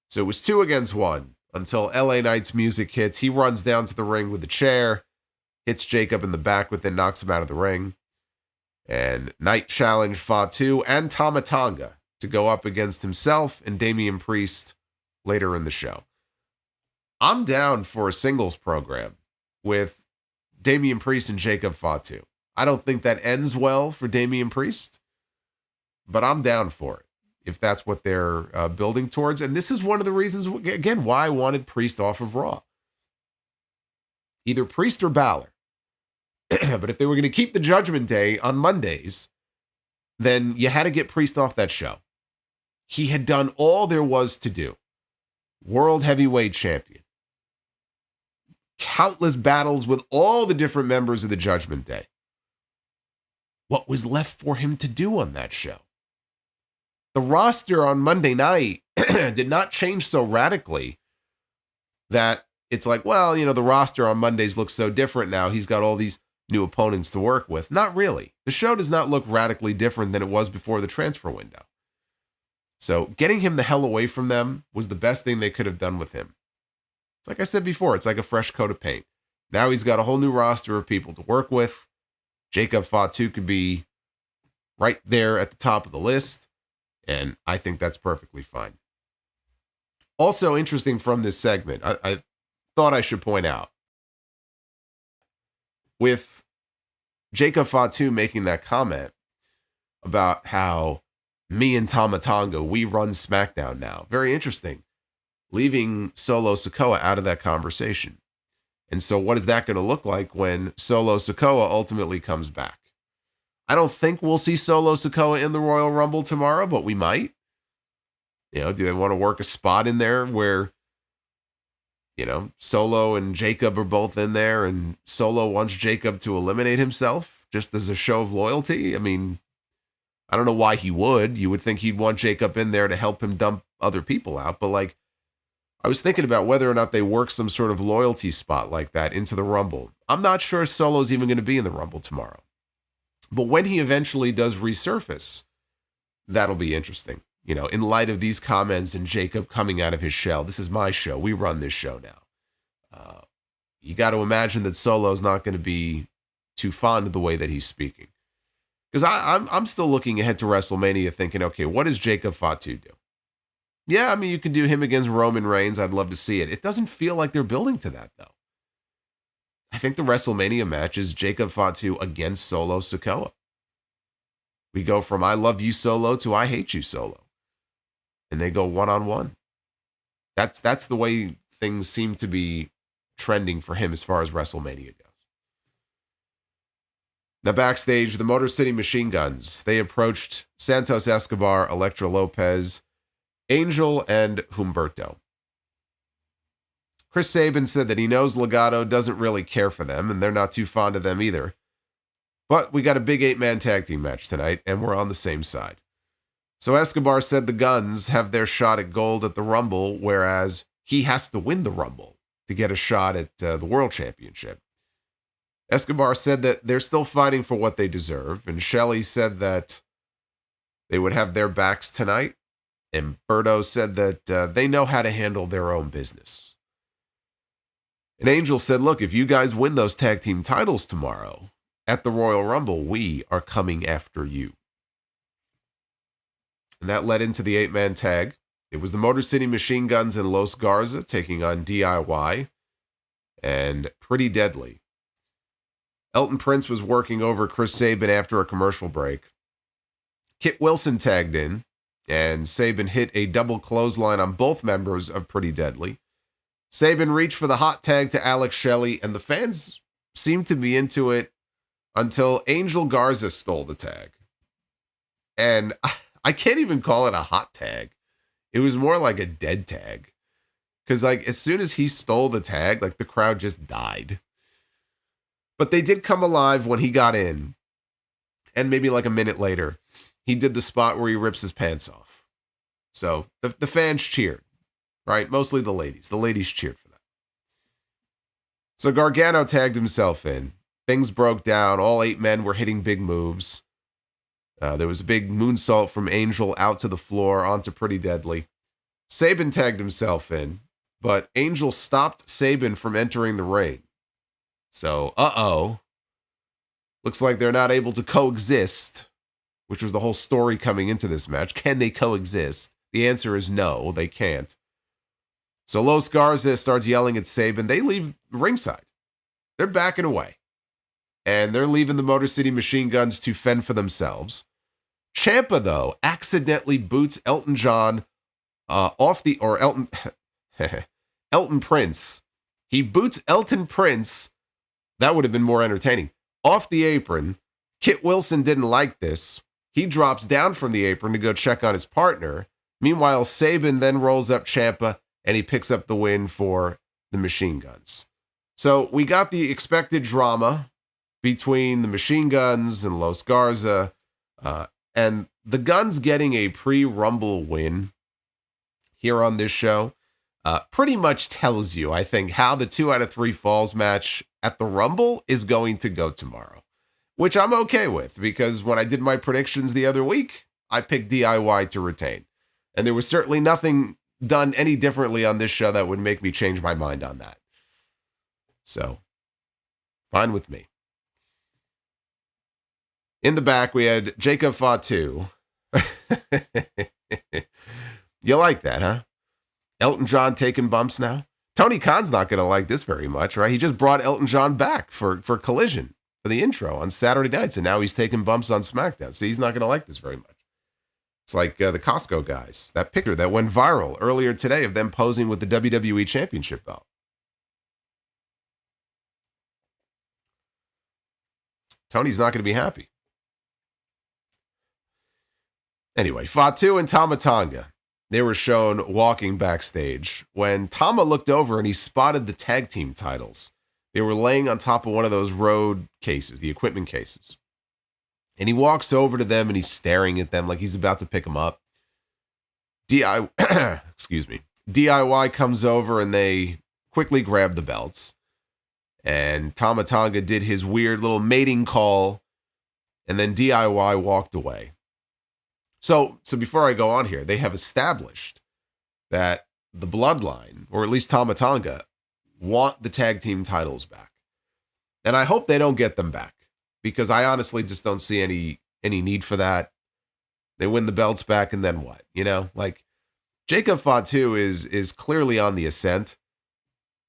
A: So it was 2 against 1 until LA Knight's music hits. He runs down to the ring with the chair, hits Jacob in the back, but then knocks him out of the ring. And Knight challenged Fatu and Tama Tonga to go up against himself and Damian Priest later in the show. I'm down for a singles program with Damian Priest and Jacob Fatu. I don't think that ends well for Damian Priest, but I'm down for it if that's what they're building towards. And this is one of the reasons, again, why I wanted Priest off of Raw. Either Priest or Balor. But if they were going to keep the Judgment Day on Mondays, then you had to get Priest off that show. He had done all there was to do. World Heavyweight Champion. Countless battles with all the different members of the Judgment Day. What was left for him to do on that show? The roster on Monday night did not change so radically that it's like, well, the roster on Mondays looks so different now. He's got all these new opponents to work with. Not really. The show does not look radically different than it was before the transfer window. So getting him the hell away from them was the best thing they could have done with him. It's like I said before, it's like a fresh coat of paint. Now he's got a whole new roster of people to work with. Jacob Fatu could be right there at the top of the list, and I think that's perfectly fine. Also interesting from this segment, I thought I should point out, with Jacob Fatu making that comment about how me and Tama Tonga, we run SmackDown now. Very interesting. Leaving Solo Sikoa out of that conversation. And so what is that going to look like when Solo Sikoa ultimately comes back? I don't think we'll see Solo Sikoa in the Royal Rumble tomorrow, but we might. Do they want to work a spot in there where, Solo and Jacob are both in there and Solo wants Jacob to eliminate himself just as a show of loyalty? I mean, I don't know why he would. You would think he'd want Jacob in there to help him dump other people out. But I was thinking about whether or not they work some sort of loyalty spot like that into the Rumble. I'm not sure Solo's even going to be in the Rumble tomorrow. But when he eventually does resurface, that'll be interesting. In light of these comments and Jacob coming out of his shell, this is my show. We run this show now. You got to imagine that Solo's not going to be too fond of the way that he's speaking. Because I'm still looking ahead to WrestleMania thinking, okay, what does Jacob Fatu do? Yeah, I mean, you can do him against Roman Reigns. I'd love to see it. It doesn't feel like they're building to that, though. I think the WrestleMania match is Jacob Fatu against Solo Sikoa. We go from I love you, Solo, to I hate you, Solo. And they go one-on-one. That's the way things seem to be trending for him as far as WrestleMania goes. Now, backstage, the Motor City Machine Guns, they approached Santos Escobar, Elektra Lopez, Angel, and Humberto. Chris Sabin said that he knows Legado doesn't really care for them, and they're not too fond of them either. But we got a big 8-man tag team match tonight, and we're on the same side. So Escobar said the Guns have their shot at gold at the Rumble, whereas he has to win the Rumble to get a shot at the World Championship. Escobar said that they're still fighting for what they deserve, and Shelley said that they would have their backs tonight, and Berto said that they know how to handle their own business. And Angel said, look, if you guys win those tag team titles tomorrow, at the Royal Rumble, we are coming after you. And that led into the 8-man tag. It was the Motor City Machine Guns and Los Garza taking on DIY and Pretty Deadly. Elton Prince was working over Chris Sabin after a commercial break. Kit Wilson tagged in, and Sabin hit a double clothesline on both members of Pretty Deadly. Sabin reached for the hot tag to Alex Shelley, and the fans seemed to be into it until Angel Garza stole the tag. And I can't even call it a hot tag. It was more like a dead tag. Because, like, as soon as he stole the tag, like, the crowd just died. But they did come alive when he got in. And maybe like a minute later, he did the spot where he rips his pants off. So the fans cheered, right? Mostly the ladies. The ladies cheered for that. So Gargano tagged himself in. Things broke down. All 8 men were hitting big moves. There was a big moonsault from Angel out to the floor onto Pretty Deadly. Sabin tagged himself in, but Angel stopped Sabin from entering the ring. So, looks like they're not able to coexist, which was the whole story coming into this match. Can they coexist? The answer is no, they can't. So Los Garza starts yelling at Sabin. They leave ringside. They're backing away. And they're leaving the Motor City Machine Guns to fend for themselves. Ciampa, though, accidentally boots Elton John Elton Prince. He boots Elton Prince. That would have been more entertaining. Off the apron. Kit Wilson didn't like this. He drops down from the apron to go check on his partner. Meanwhile, Sabin then rolls up Ciampa and he picks up the win for the Machine Guns. So we got the expected drama between the Machine Guns and Los Garza, and the Guns getting a pre-Rumble win here on this show pretty much tells you, I think, how the 2 out of 3 falls match at the Rumble is going to go tomorrow, which I'm okay with, because when I did my predictions the other week, I picked DIY to retain. And there was certainly nothing done any differently on this show that would make me change my mind on that. So, fine with me. In the back, we had Jacob Fatu. You like that, huh? Elton John taking bumps now? Tony Khan's not going to like this very much, right? He just brought Elton John back for Collision, for the intro on Saturday nights, and now he's taking bumps on SmackDown. So he's not going to like this very much. It's like the Costco guys. That picture that went viral earlier today of them posing with the WWE Championship belt. Tony's not going to be happy. Anyway, Fatu and Tama Tonga, they were shown walking backstage when Tama looked over and he spotted the tag team titles. They were laying on top of one of those road cases, the equipment cases. And he walks over to them and he's staring at them like he's about to pick them up. DIY comes over and they quickly grab the belts. And Tama Tonga did his weird little mating call. And then DIY walked away. So before I go on here, they have established that the Bloodline, or at least Tama Tonga, want the tag team titles back. And I hope they don't get them back, because I honestly just don't see any need for that. They win the belts back, and then what? You know, like Jacob Fatu is clearly on the ascent.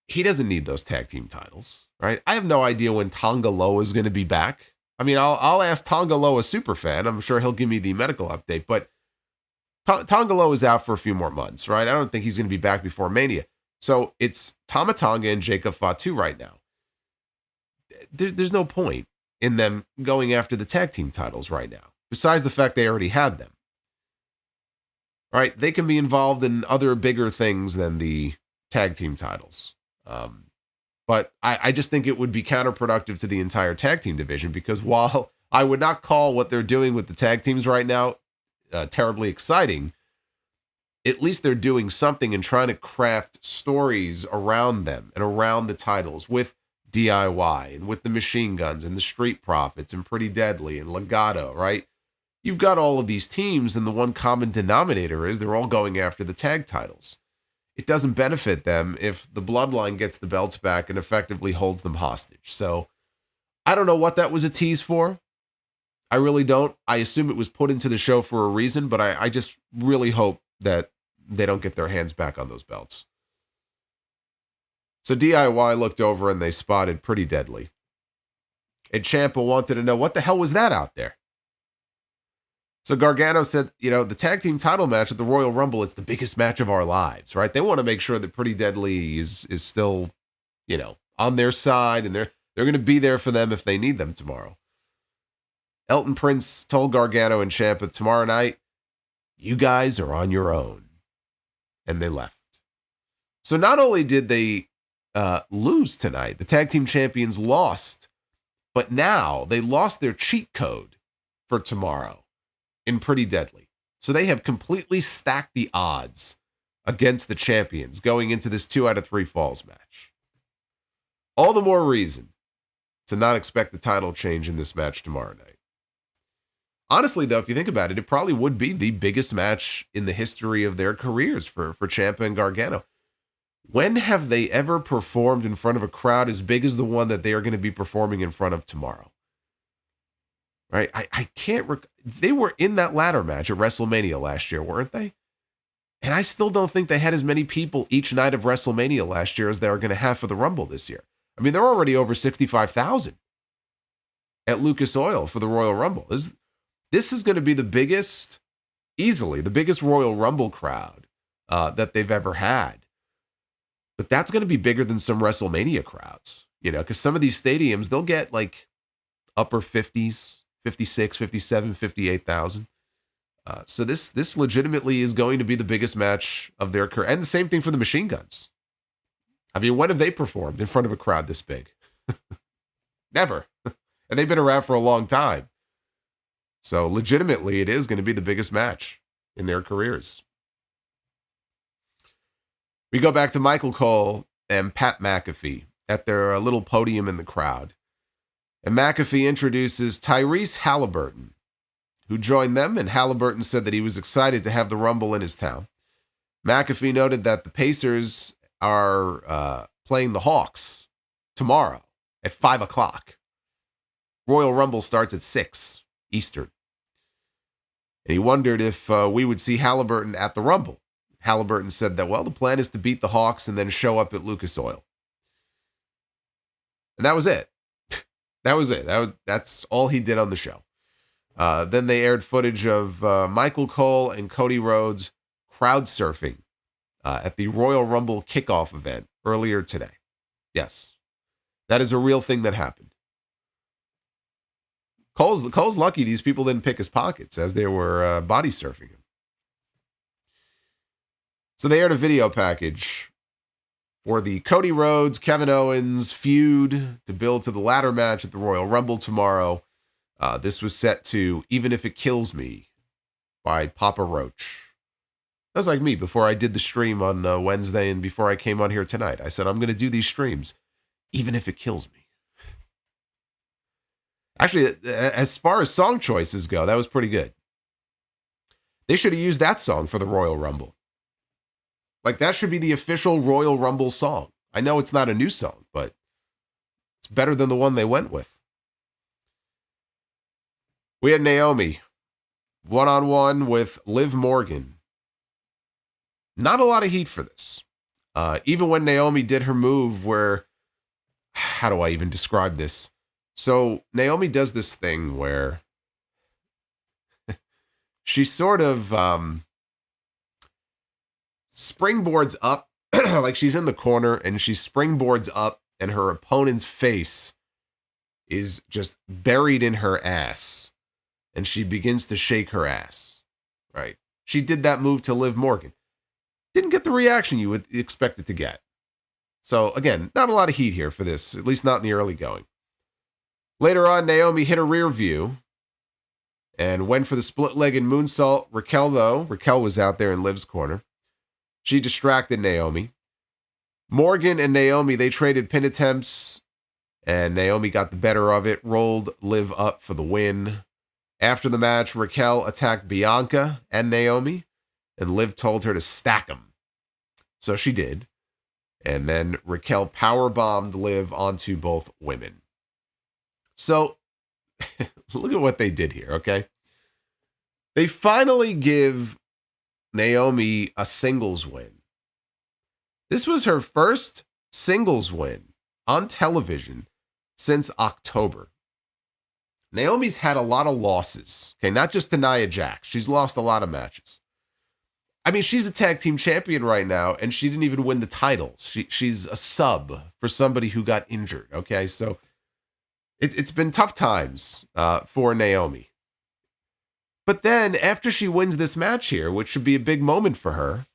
A: He doesn't need those tag team titles, right? I have no idea when Tonga Loa is going to be back. I mean, I'll ask Tonga Loa Superfan. I'm sure he'll give me the medical update, but Tonga Loa is out for a few more months, right? I don't think he's going to be back before Mania. So it's Tama Tonga and Jacob Fatu right now. There's no point in them going after the tag team titles right now, besides the fact they already had them. Right? They can be involved in other bigger things than the tag team titles. But I just think it would be counterproductive to the entire tag team division, because while I would not call what they're doing with the tag teams right now terribly exciting, at least they're doing something and trying to craft stories around them and around the titles with DIY and with the Machine Guns and the Street Profits and Pretty Deadly and Legado, right? You've got all of these teams, and the one common denominator is they're all going after the tag titles. It doesn't benefit them if the Bloodline gets the belts back and effectively holds them hostage. So I don't know what that was a tease for. I really don't. I assume it was put into the show for a reason, but I just really hope that they don't get their hands back on those belts. So DIY looked over and they spotted Pretty Deadly. And Ciampa wanted to know, what the hell was that out there? So Gargano said, the tag team title match at the Royal Rumble, it's the biggest match of our lives, right? They want to make sure that Pretty Deadly is still, on their side, and they're going to be there for them if they need them tomorrow. Elton Prince told Gargano and Ciampa, tomorrow night, you guys are on your own. And they left. So not only did they lose tonight, the tag team champions lost, but now they lost their cheat code for tomorrow in Pretty Deadly. So they have completely stacked the odds against the champions going into this 2 out of 3 falls match. All the more reason to not expect the title change in this match tomorrow night. Honestly, though, if you think about it, it probably would be the biggest match in the history of their careers for Ciampa and Gargano. When have they ever performed in front of a crowd as big as the one that they are going to be performing in front of tomorrow? Right? I can't... They were in that ladder match at WrestleMania last year, weren't they? And I still don't think they had as many people each night of WrestleMania last year as they are going to have for the Rumble this year. I mean, they're already over 65,000 at Lucas Oil for the Royal Rumble. This is going to be the biggest, easily, the biggest Royal Rumble crowd that they've ever had. But that's going to be bigger than some WrestleMania crowds, because some of these stadiums, they'll get like upper 50s, 56, 57, 58,000. So this legitimately is going to be the biggest match of their career. And the same thing for the Machine Guns. I mean, when have they performed in front of a crowd this big? Never. And they've been around for a long time. So legitimately, it is going to be the biggest match in their careers. We go back to Michael Cole and Pat McAfee at their little podium in the crowd. And McAfee introduces Tyrese Halliburton, who joined them, and Halliburton said that he was excited to have the Rumble in his town. McAfee noted that the Pacers are playing the Hawks tomorrow at 5 o'clock. Royal Rumble starts at 6 Eastern. And he wondered if we would see Halliburton at the Rumble. Halliburton said that, the plan is to beat the Hawks and then show up at Lucas Oil. And that was it. That's all he did on the show. Then they aired footage of Michael Cole and Cody Rhodes crowd surfing at the Royal Rumble kickoff event earlier today. Yes, that is a real thing that happened. Cole's lucky these people didn't pick his pockets as they were body surfing him. So they aired a video package for the Cody Rhodes, Kevin Owens feud to build to the ladder match at the Royal Rumble tomorrow. This was set to Even If It Kills Me by Papa Roach. That was like me before I did the stream on Wednesday and before I came on here tonight. I said, I'm going to do these streams, even if it kills me. Actually, as far as song choices go, that was pretty good. They should have used that song for the Royal Rumble. Like, that should be the official Royal Rumble song. I know it's not a new song, but it's better than the one they went with. We had Naomi one-on-one with Liv Morgan. Not a lot of heat for this. Even when Naomi did her move where, how do I even describe this? So Naomi does this thing where she sort of springboards up, like she's in the corner and she springboards up and her opponent's face is just buried in her ass and she begins to shake her ass, right? She did that move to Liv Morgan. Didn't get the reaction you would expect it to get. So again, not a lot of heat here for this, at least not in the early going. Later on, Naomi hit a rear view and went for the split-legged moonsault. Raquel was out there in Liv's corner. She distracted Naomi. Morgan and Naomi, they traded pin attempts, and Naomi got the better of it, rolled Liv up for the win. After the match, Raquel attacked Bianca and Naomi, and Liv told her to stack them. So she did. And then Raquel powerbombed Liv onto both women. So look at what they did here, okay? They finally give Naomi a singles win. This was her first singles win on television since October. Naomi's had a lot of losses, okay? Not just to Nia Jax. She's lost a lot of matches. I mean, she's a tag team champion right now, and she didn't even win the titles. She's a sub for somebody who got injured, okay? So it's been tough times for Naomi. But then, after she wins this match here, which should be a big moment for her,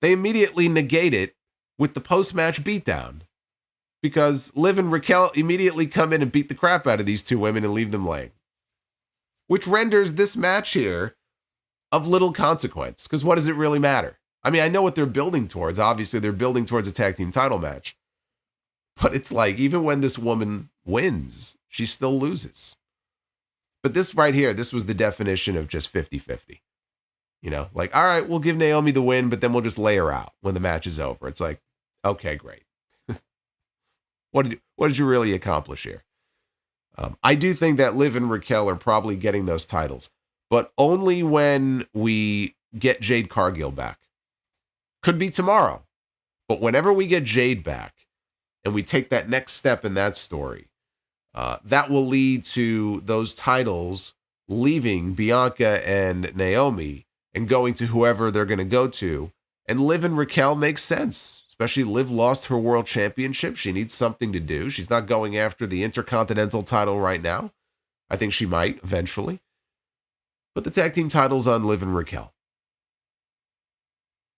A: they immediately negate it with the post-match beatdown. Because Liv and Raquel immediately come in and beat the crap out of these two women and leave them laying. Which renders this match here of little consequence. Because what does it really matter? I mean, I know what they're building towards. Obviously, they're building towards a tag team title match. But it's like, even when this woman wins, she still loses. But this right here, this was the definition of just 50-50. You know, like, all right, we'll give Naomi the win, but then we'll just lay her out when the match is over. It's like, okay, great. What did you really accomplish here? I do think that Liv and Raquel are probably getting those titles, but only when we get Jade Cargill back. Could be tomorrow, but whenever we get Jade back and we take that next step in that story, that will lead to those titles leaving Bianca and Naomi and going to whoever they're going to go to. And Liv and Raquel makes sense. Especially Liv lost her world championship. She needs something to do. She's not going after the Intercontinental title right now. I think she might eventually. But the tag team title's on Liv and Raquel.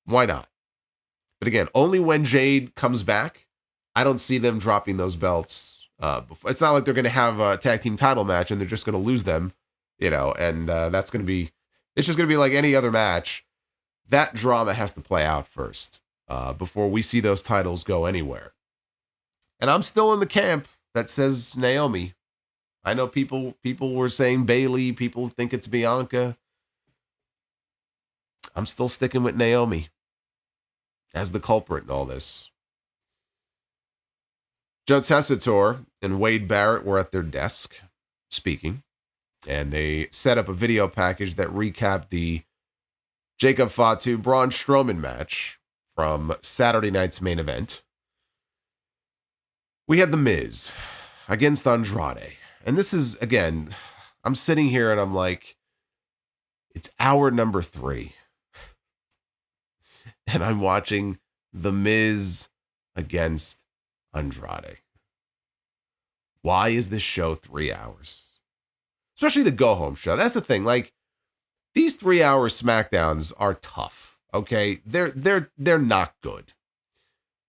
A: Why not? But again, only when Jade comes back, I don't see them dropping those belts. It's not like they're going to have a tag team title match and they're just going to lose them, you know, and that's going to be, it's just going to be like any other match. That drama has to play out first. Before we see those titles go anywhere. And I'm still in the camp that says Naomi. I know people were saying Bayley, people think it's Bianca. I'm still sticking with Naomi as the culprit in all this. Joe Tessitore and Wade Barrett were at their desk speaking, and they set up a video package that recapped the Jacob Fatu Braun Strowman match from Saturday night's main event. We had The Miz against Andrade. And this is, again, I'm sitting here and I'm like, it's hour number 3. And I'm watching The Miz against Andrade. Why is this show 3 hours? Especially the go-home show. That's the thing. Like, these 3-hour SmackDowns are tough. Okay, they're not good.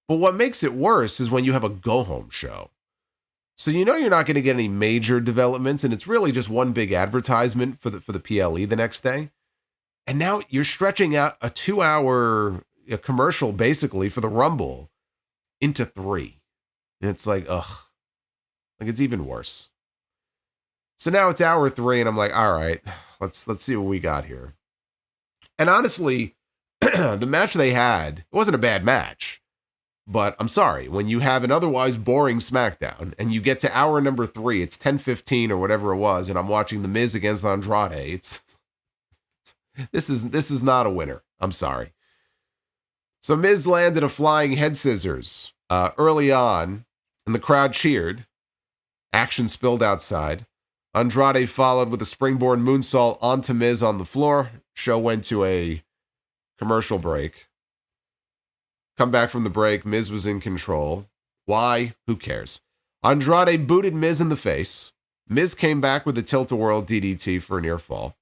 A: But what makes it worse is when you have a go-home show. So you know you're not going to get any major developments, and it's really just one big advertisement for the PLE the next day. And now you're stretching out a 2-hour commercial basically for the Rumble into 3. And it's like, ugh. Like, it's even worse. So now it's hour 3, and I'm like, all right, let's see what we got here. And honestly, the match they had, it wasn't a bad match, but I'm sorry, when you have an otherwise boring SmackDown and you get to hour number 3, it's 10:15 or whatever it was, and I'm watching The Miz against Andrade, this is not a winner. I'm sorry. So Miz landed a flying head scissors early on, and the crowd cheered. Action spilled outside. Andrade followed with a springboard moonsault onto Miz on the floor. Show went to a commercial break. Come back from the break. Miz was in control. Why? Who cares? Andrade booted Miz in the face. Miz came back with a tilt-a-whirl DDT for a near fall.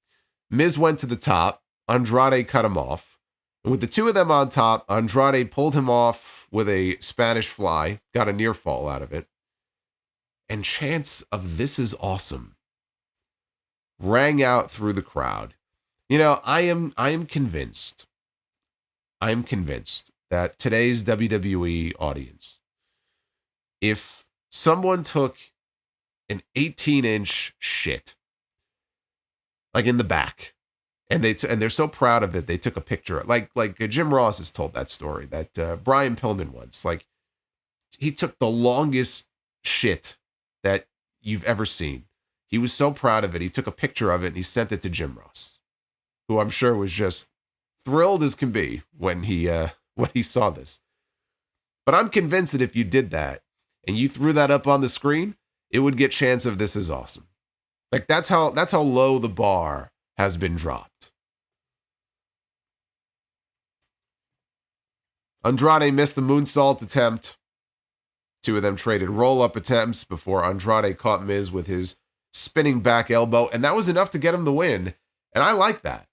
A: Miz went to the top. Andrade cut him off. And with the two of them on top, Andrade pulled him off with a Spanish fly, got a near fall out of it. And chants of "This is awesome" rang out through the crowd. You know, I am convinced that today's WWE audience, if someone took an 18-inch shit, like in the back, and they're so proud of it, they took a picture, like Jim Ross has told that story, that Brian Pillman once, like, he took the longest shit that you've ever seen. He was so proud of it. He took a picture of it and he sent it to Jim Ross, who I'm sure was just thrilled as can be when he saw this. But I'm convinced that if you did that and you threw that up on the screen, it would get chants of "This is awesome." Like that's how low the bar has been dropped. Andrade missed the moonsault attempt. Two of them traded roll-up attempts before Andrade caught Miz with his spinning back elbow, and that was enough to get him the win. And I like that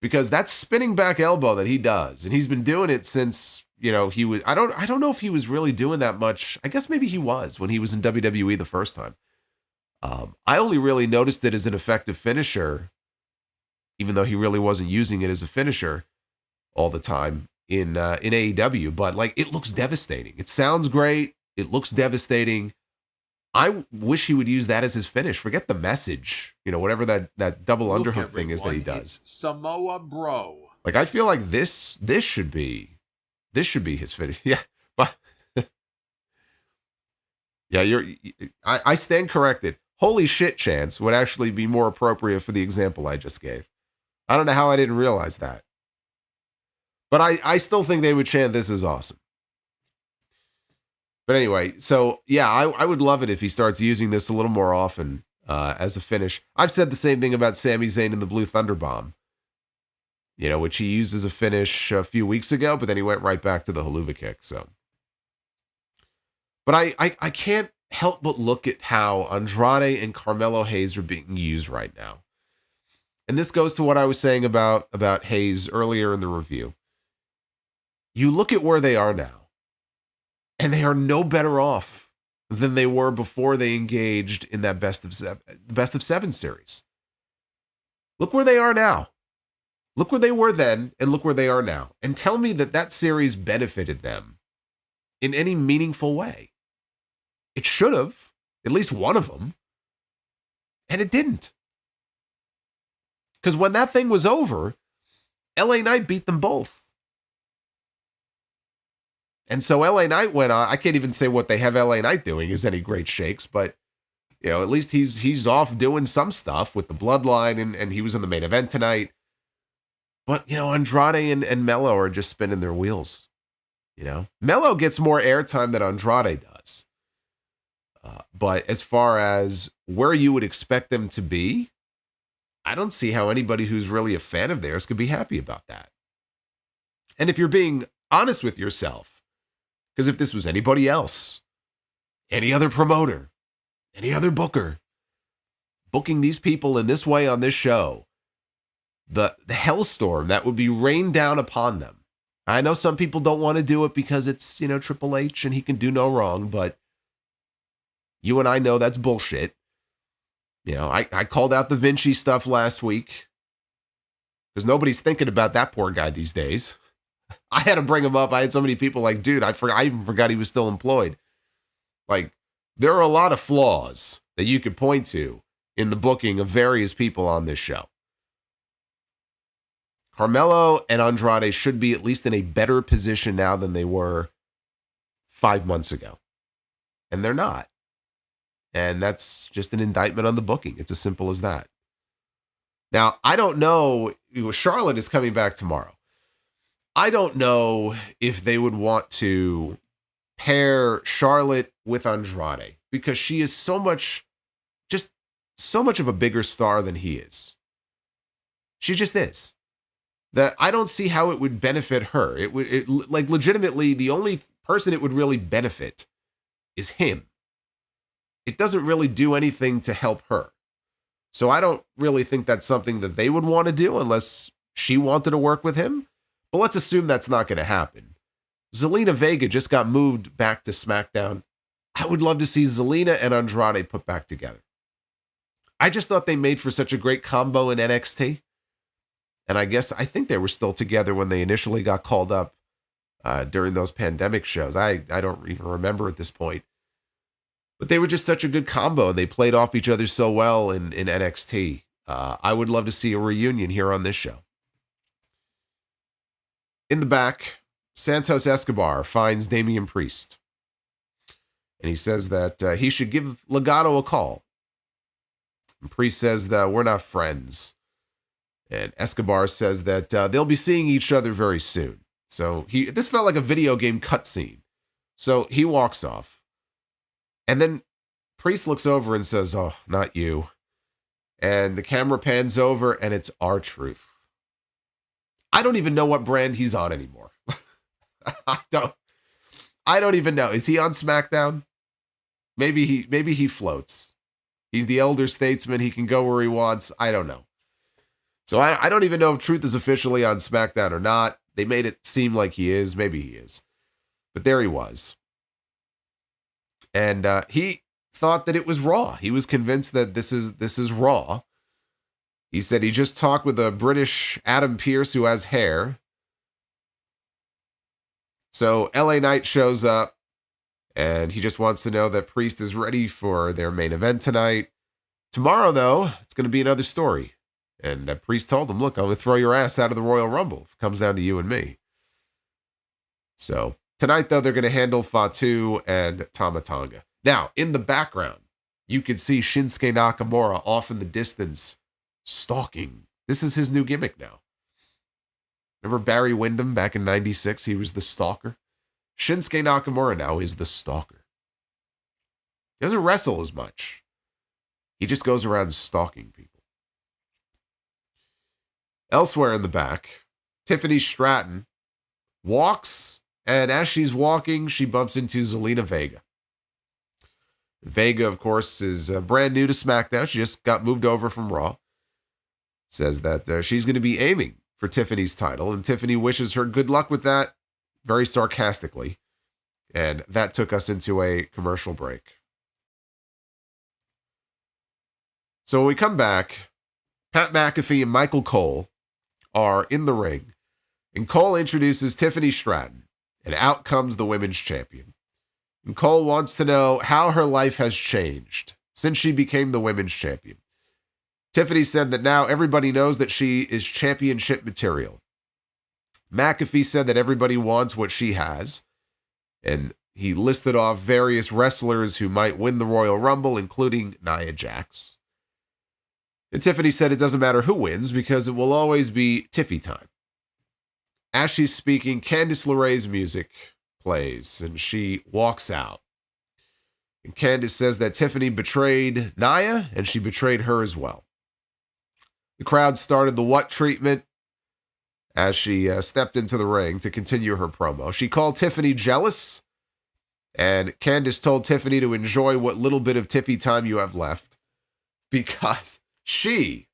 A: because that spinning back elbow that he does, and he's been doing it since, he was, I don't know if he was really doing that much. I guess maybe he was when he was in WWE the first time. I only really noticed it as an effective finisher, even though he really wasn't using it as a finisher all the time in AEW, but like it looks devastating. It sounds great. It looks devastating. I wish he would use that as his finish. Forget the message, whatever that double underhook thing is that he does.
C: Samoa Bro.
A: Like I feel like this should be his finish. Yeah, but yeah, I stand corrected. Holy shit chants would actually be more appropriate for the example I just gave. I don't know how I didn't realize that. But I still think they would chant "This is awesome." But anyway, so yeah, I would love it if he starts using this a little more often as a finish. I've said the same thing about Sami Zayn and the Blue Thunder Bomb, which he used as a finish a few weeks ago, but then he went right back to the haluva kick. So, but I can't help but look at how Andrade and Carmelo Hayes are being used right now. And this goes to what I was saying about Hayes earlier in the review. You look at where they are now, and they are no better off than they were before they engaged in that best of seven series. Look where they are now. Look where they were then, and look where they are now. And tell me that series benefited them in any meaningful way. It should have, at least one of them, and it didn't. Because when that thing was over, LA Knight beat them both. And so LA Knight went on. I can't even say what they have LA Knight doing is any great shakes, but at least he's off doing some stuff with the bloodline, and he was in the main event tonight. But Andrade and Melo are just spinning their wheels. Melo gets more airtime than Andrade does. But as far as where you would expect them to be, I don't see how anybody who's really a fan of theirs could be happy about that. And if you're being honest with yourself, because if this was anybody else, any other promoter, any other booker, booking these people in this way on this show, the hellstorm that would be rained down upon them. I know some people don't want to do it because it's, Triple H and he can do no wrong, but you and I know that's bullshit. I called out the Vinci stuff last week because nobody's thinking about that poor guy these days. I had to bring him up. I had so many people like, dude, I even forgot he was still employed. Like, there are a lot of flaws that you could point to in the booking of various people on this show. Carmelo and Andrade should be at least in a better position now than they were 5 months ago. And they're not. And that's just an indictment on the booking. It's as simple as that. Now, I don't know. Charlotte is coming back tomorrow. I don't know if they would want to pair Charlotte with Andrade because she is so much of a bigger star than he is. She just is. That I don't see how it would benefit her. It legitimately, the only person it would really benefit is him. It doesn't really do anything to help her. So I don't really think that's something that they would want to do unless she wanted to work with him. But let's assume that's not going to happen. Zelina Vega just got moved back to SmackDown. I would love to see Zelina and Andrade put back together. I just thought they made for such a great combo in NXT. And I think they were still together when they initially got called up during those pandemic shows. I don't even remember at this point. But they were just such a good combo, and they played off each other so well in NXT. I would love to see a reunion here on this show. In the back, Santos Escobar finds Damian Priest. And he says that he should give Legado a call. And Priest says that we're not friends. And Escobar says that they'll be seeing each other very soon. So this felt like a video game cutscene. So he walks off. And then Priest looks over and says, "Oh, not you." And the camera pans over and it's R-Truth. I don't even know what brand he's on anymore. I don't even know. Is he on SmackDown? Maybe he floats. He's the elder statesman. He can go where he wants. I don't know. So I don't even know if Truth is officially on SmackDown or not. They made it seem like he is. Maybe he is. But there he was. And he thought that it was Raw. He was convinced that this is Raw. He said he just talked with a British Adam Pearce who has hair. So LA Knight shows up, and he just wants to know that Priest is ready for their main event tonight. Tomorrow, though, it's going to be another story. And Priest told him, "Look, I'm going to throw your ass out of the Royal Rumble if it comes down to you and me." So tonight, though, they're going to handle Fatu and Tama Tonga. Now, in the background, you can see Shinsuke Nakamura off in the distance stalking. This is his new gimmick now. Remember Barry Windham back in 96? He was the stalker. Shinsuke Nakamura now is the stalker. He doesn't wrestle as much. He just goes around stalking people. Elsewhere in the back, Tiffany Stratton walks, and as she's walking, she bumps into Zelina Vega. Vega, of course, is brand new to SmackDown. She just got moved over from Raw. Says that she's going to be aiming for Tiffany's title, and Tiffany wishes her good luck with that, very sarcastically. And that took us into a commercial break. So when we come back, Pat McAfee and Michael Cole are in the ring, and Cole introduces Tiffany Stratton, and out comes the women's champion. And Cole wants to know how her life has changed since she became the women's champion. Tiffany said that now everybody knows that she is championship material. McAfee said that everybody wants what she has, and he listed off various wrestlers who might win the Royal Rumble, including Nia Jax. And Tiffany said it doesn't matter who wins because it will always be Tiffy time. As she's speaking, Candice LeRae's music plays, and she walks out. And Candice says that Tiffany betrayed Nia, and she betrayed her as well. The crowd started the what treatment as she stepped into the ring to continue her promo. She called Tiffany jealous, and Candice told Tiffany to enjoy what little bit of Tiffy time you have left because she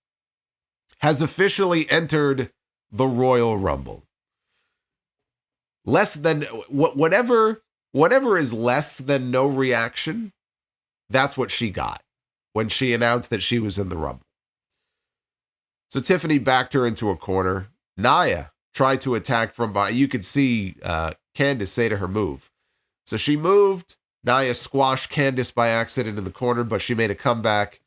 A: has officially entered the Royal Rumble. Less than whatever is less than no reaction, that's what she got when she announced that she was in the Rumble. So Tiffany backed her into a corner. Nia tried to attack from behind. You could see Candice say to her, "Move." So she moved. Nia squashed Candice by accident in the corner, but she made a comeback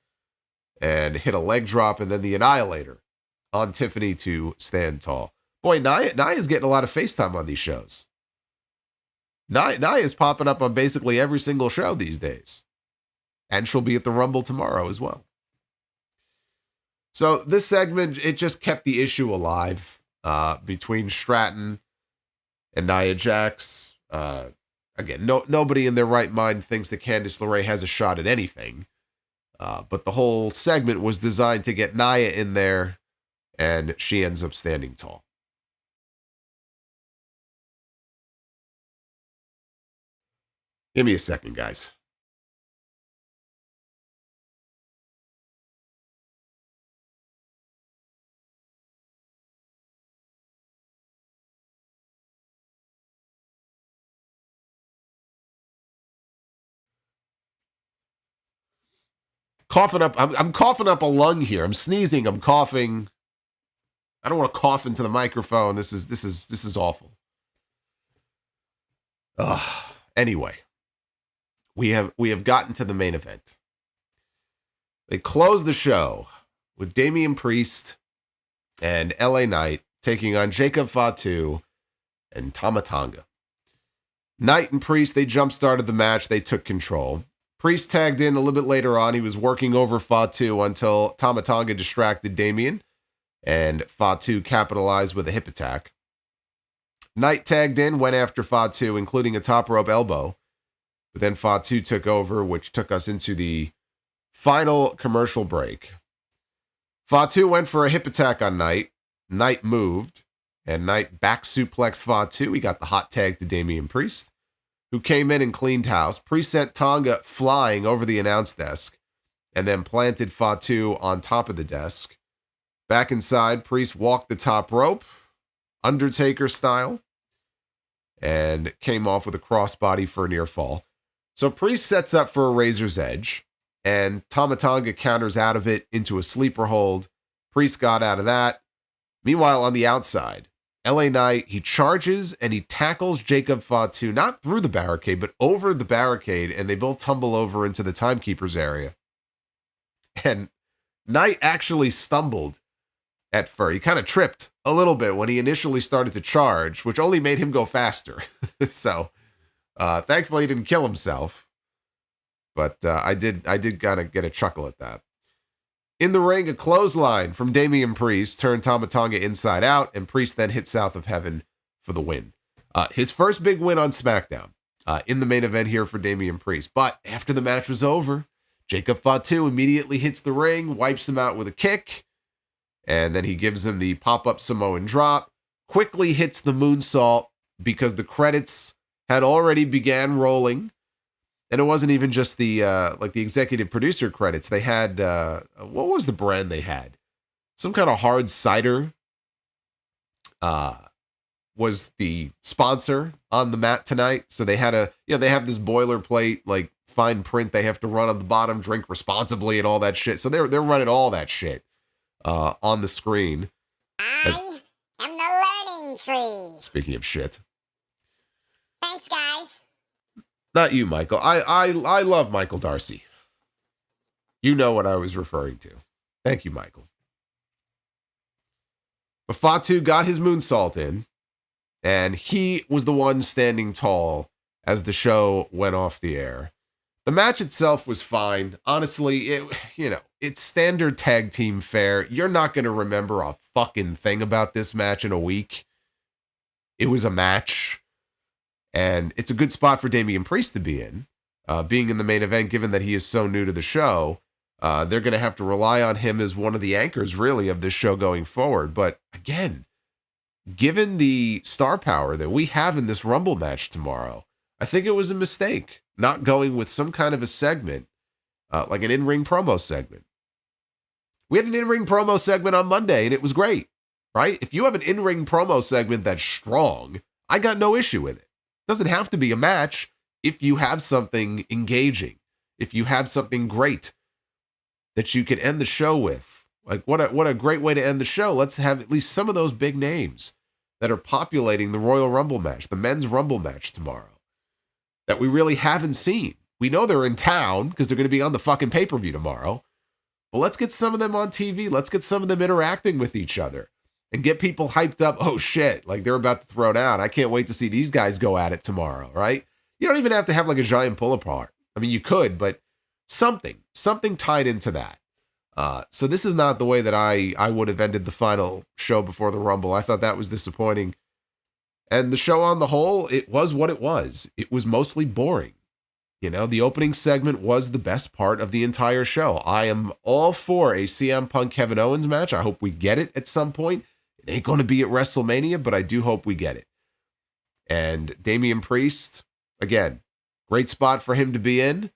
A: and hit a leg drop and then the Annihilator on Tiffany to stand tall. Boy, Nia's getting a lot of FaceTime on these shows. Nia is popping up on basically every single show these days. And she'll be at the Rumble tomorrow as well. So this segment, it just kept the issue alive between Stratton and Nia Jax. Again, nobody in their right mind thinks that Candice LeRae has a shot at anything. But the whole segment was designed to get Nia in there, and she ends up standing tall. Give me a second, guys. Coughing up. I'm coughing up a lung here. I'm sneezing. I'm coughing. I don't want to cough into the microphone. This is awful. Anyway, we have gotten to the main event. They closed the show with Damian Priest and LA Knight taking on Jacob Fatu and Tama Tonga. Knight and Priest, they jump-started the match. They took control. Priest tagged in a little bit later on. He was working over Fatu until Tama Tonga distracted Damien, and Fatu capitalized with a hip attack. Knight tagged in, went after Fatu, including a top rope elbow. But then Fatu took over, which took us into the final commercial break. Fatu went for a hip attack on Knight. Knight moved, and Knight back suplexed Fatu. He got the hot tag to Damian Priest, who came in and cleaned house. Priest sent Tonga flying over the announce desk and then planted Fatu on top of the desk. Back inside, Priest walked the top rope, Undertaker style, and came off with a crossbody for a near fall. So Priest sets up for a razor's edge, and Tama Tonga counters out of it into a sleeper hold. Priest got out of that. Meanwhile, on the outside, LA Knight, he charges and he tackles Jacob Fatu, not through the barricade, but over the barricade, and they both tumble over into the timekeeper's area. And Knight actually stumbled at first. He kind of tripped a little bit when he initially started to charge, which only made him go faster. So, thankfully he didn't kill himself. But I did kind of get a chuckle at that. In the ring, a clothesline from Damian Priest turned Tama Tonga inside out, and Priest then hit South of Heaven for the win. His first big win on SmackDown in the main event here for Damian Priest. But after the match was over, Jacob Fatu immediately hits the ring, wipes him out with a kick, and then he gives him the pop-up Samoan drop, quickly hits the moonsault because the credits had already began rolling. And it wasn't even just the the executive producer credits. They had, what was the brand they had? Some kind of hard cider was the sponsor on the mat tonight. So they had they have this boilerplate, like fine print they have to run on the bottom, drink responsibly and all that shit. So they're running all that shit on the screen.
D: I am the learning tree.
A: Speaking of shit.
D: Thanks, guys.
A: Not you, Michael. I love Michael Darcy. You know what I was referring to. Thank you, Michael. But Fatu got his moonsault in, and he was the one standing tall as the show went off the air. The match itself was fine. Honestly, it's standard tag team fare. You're not going to remember a fucking thing about this match in a week. It was a match. And it's a good spot for Damian Priest to be in, being in the main event, given that he is so new to the show. They're going to have to rely on him as one of the anchors, really, of this show going forward. But again, given the star power that we have in this Rumble match tomorrow, I think it was a mistake not going with some kind of a segment, like an in-ring promo segment. We had an in-ring promo segment on Monday, and it was great, right? If you have an in-ring promo segment that's strong, I got no issue with it. Doesn't have to be a match if you have something engaging, if you have something great that you can end the show with. Like, what a great way to end the show. Let's have at least some of those big names that are populating the Royal Rumble match, the men's Rumble match tomorrow, that we really haven't seen. We know they're in town because they're going to be on the fucking pay-per-view tomorrow. But let's get some of them on TV. Let's get some of them interacting with each other. And get people hyped up. Oh shit, like they're about to throw down. I can't wait to see these guys go at it tomorrow, right? You don't even have to have like a giant pull apart. I mean, you could, but something tied into that. So this is not the way that I would have ended the final show before the Rumble. I thought that was disappointing. And the show on the whole, it was what it was. It was mostly boring. The opening segment was the best part of the entire show. I am all for a CM Punk Kevin Owens match. I hope we get it at some point. It ain't going to be at WrestleMania, but I do hope we get it. And Damian Priest, again, great spot for him to be in.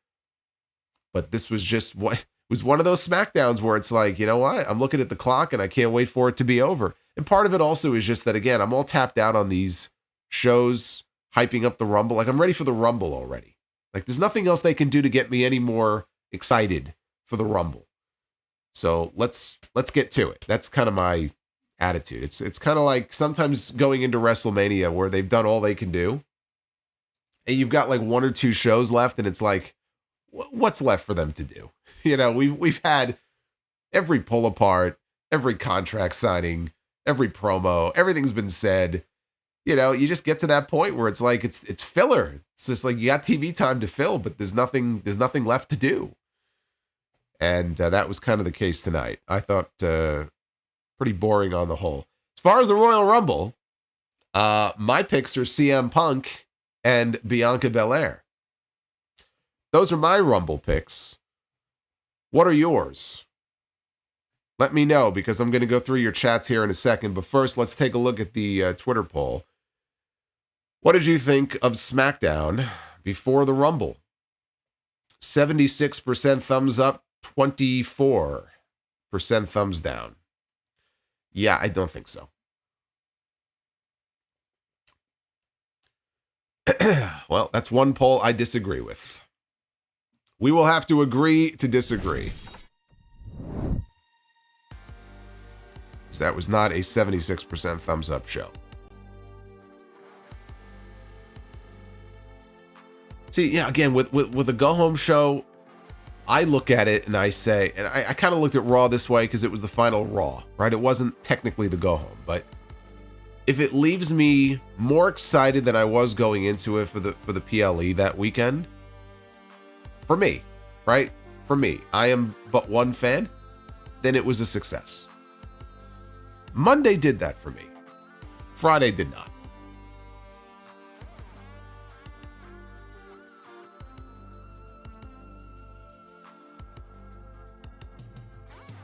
A: But this was just one of those SmackDowns where it's like, you know what? I'm looking at the clock and I can't wait for it to be over. And part of it also is just that, again, I'm all tapped out on these shows hyping up the Rumble. Like, I'm ready for the Rumble already. Like, there's nothing else they can do to get me any more excited for the Rumble. So let's get to it. That's kind of my attitude. It's kind of like sometimes going into WrestleMania where they've done all they can do and you've got like one or two shows left and it's like, what's left for them to do? We've had every pull apart, every contract signing, every promo, everything's been said. you just get to that point where it's like it's filler. It's just like you got TV time to fill, but there's nothing left to do. And that was kind of the case tonight. I thought pretty boring on the whole. As far as the Royal Rumble, my picks are CM Punk and Bianca Belair. Those are my Rumble picks. What are yours? Let me know, because I'm going to go through your chats here in a second. But first, let's take a look at the Twitter poll. What did you think of SmackDown before the Rumble? 76% thumbs up, 24% thumbs down. Yeah, I don't think so. Well, that's one poll I disagree with. We will have to agree to disagree. That was not a 76% thumbs up show. See, yeah, again, with a go-home show, I look at it and I say, and I kind of looked at Raw this way because it was the final Raw, right? It wasn't technically the go-home, but if it leaves me more excited than I was going into it for the PLE that weekend, for me, right? For me, I am but one fan, then it was a success. Monday did that for me. Friday did not.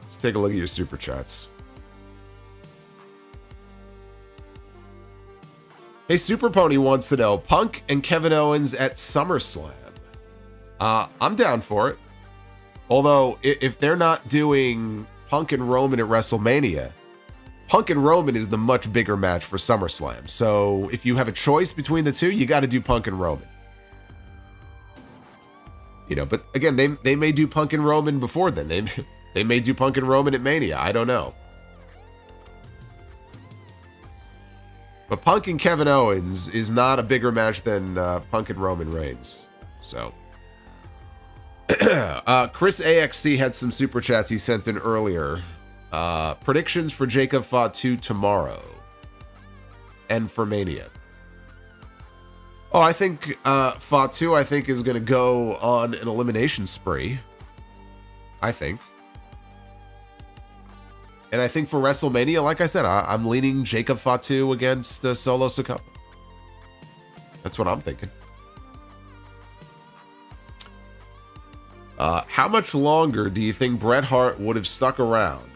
A: Let's take a look at your super chats. Hey, Super Pony wants to know, Punk and Kevin Owens at SummerSlam. I'm down for it. Although, if they're not doing Punk and Roman at WrestleMania, Punk and Roman is the much bigger match for SummerSlam. So if you have a choice between the two, you got to do Punk and Roman. But again, they may do Punk and Roman before then. They may do Punk and Roman at Mania. I don't know. But Punk and Kevin Owens is not a bigger match than Punk and Roman Reigns. So Chris AXC had some super chats he sent in earlier. Predictions for Jacob Fatu tomorrow and for Mania. Oh, I think Fatu, is going to go on an elimination spree. I think. And I think for WrestleMania, like I said, I'm leaning Jacob Fatu against Solo Sikoa. That's what I'm thinking. How much longer do you think Bret Hart would have stuck around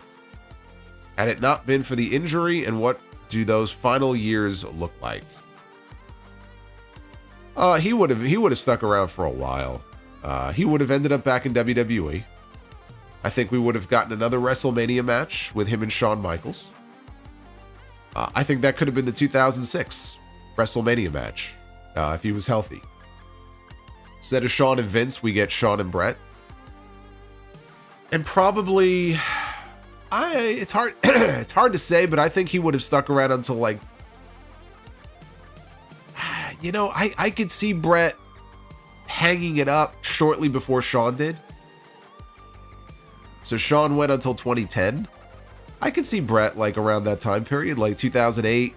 A: had it not been for the injury, and what do those final years look like? He would have stuck around for a while. He would have ended up back in WWE. I think we would have gotten another WrestleMania match with him and Shawn Michaels. I think that could have been the 2006 WrestleMania match if he was healthy. Instead of Shawn and Vince, we get Shawn and Bret. And probably, it's hard it's hard to say, but I think he would have stuck around until like, I could see Bret hanging it up shortly before Shawn did. So Shawn went until 2010. I could see Bret like around that time period, like 2008,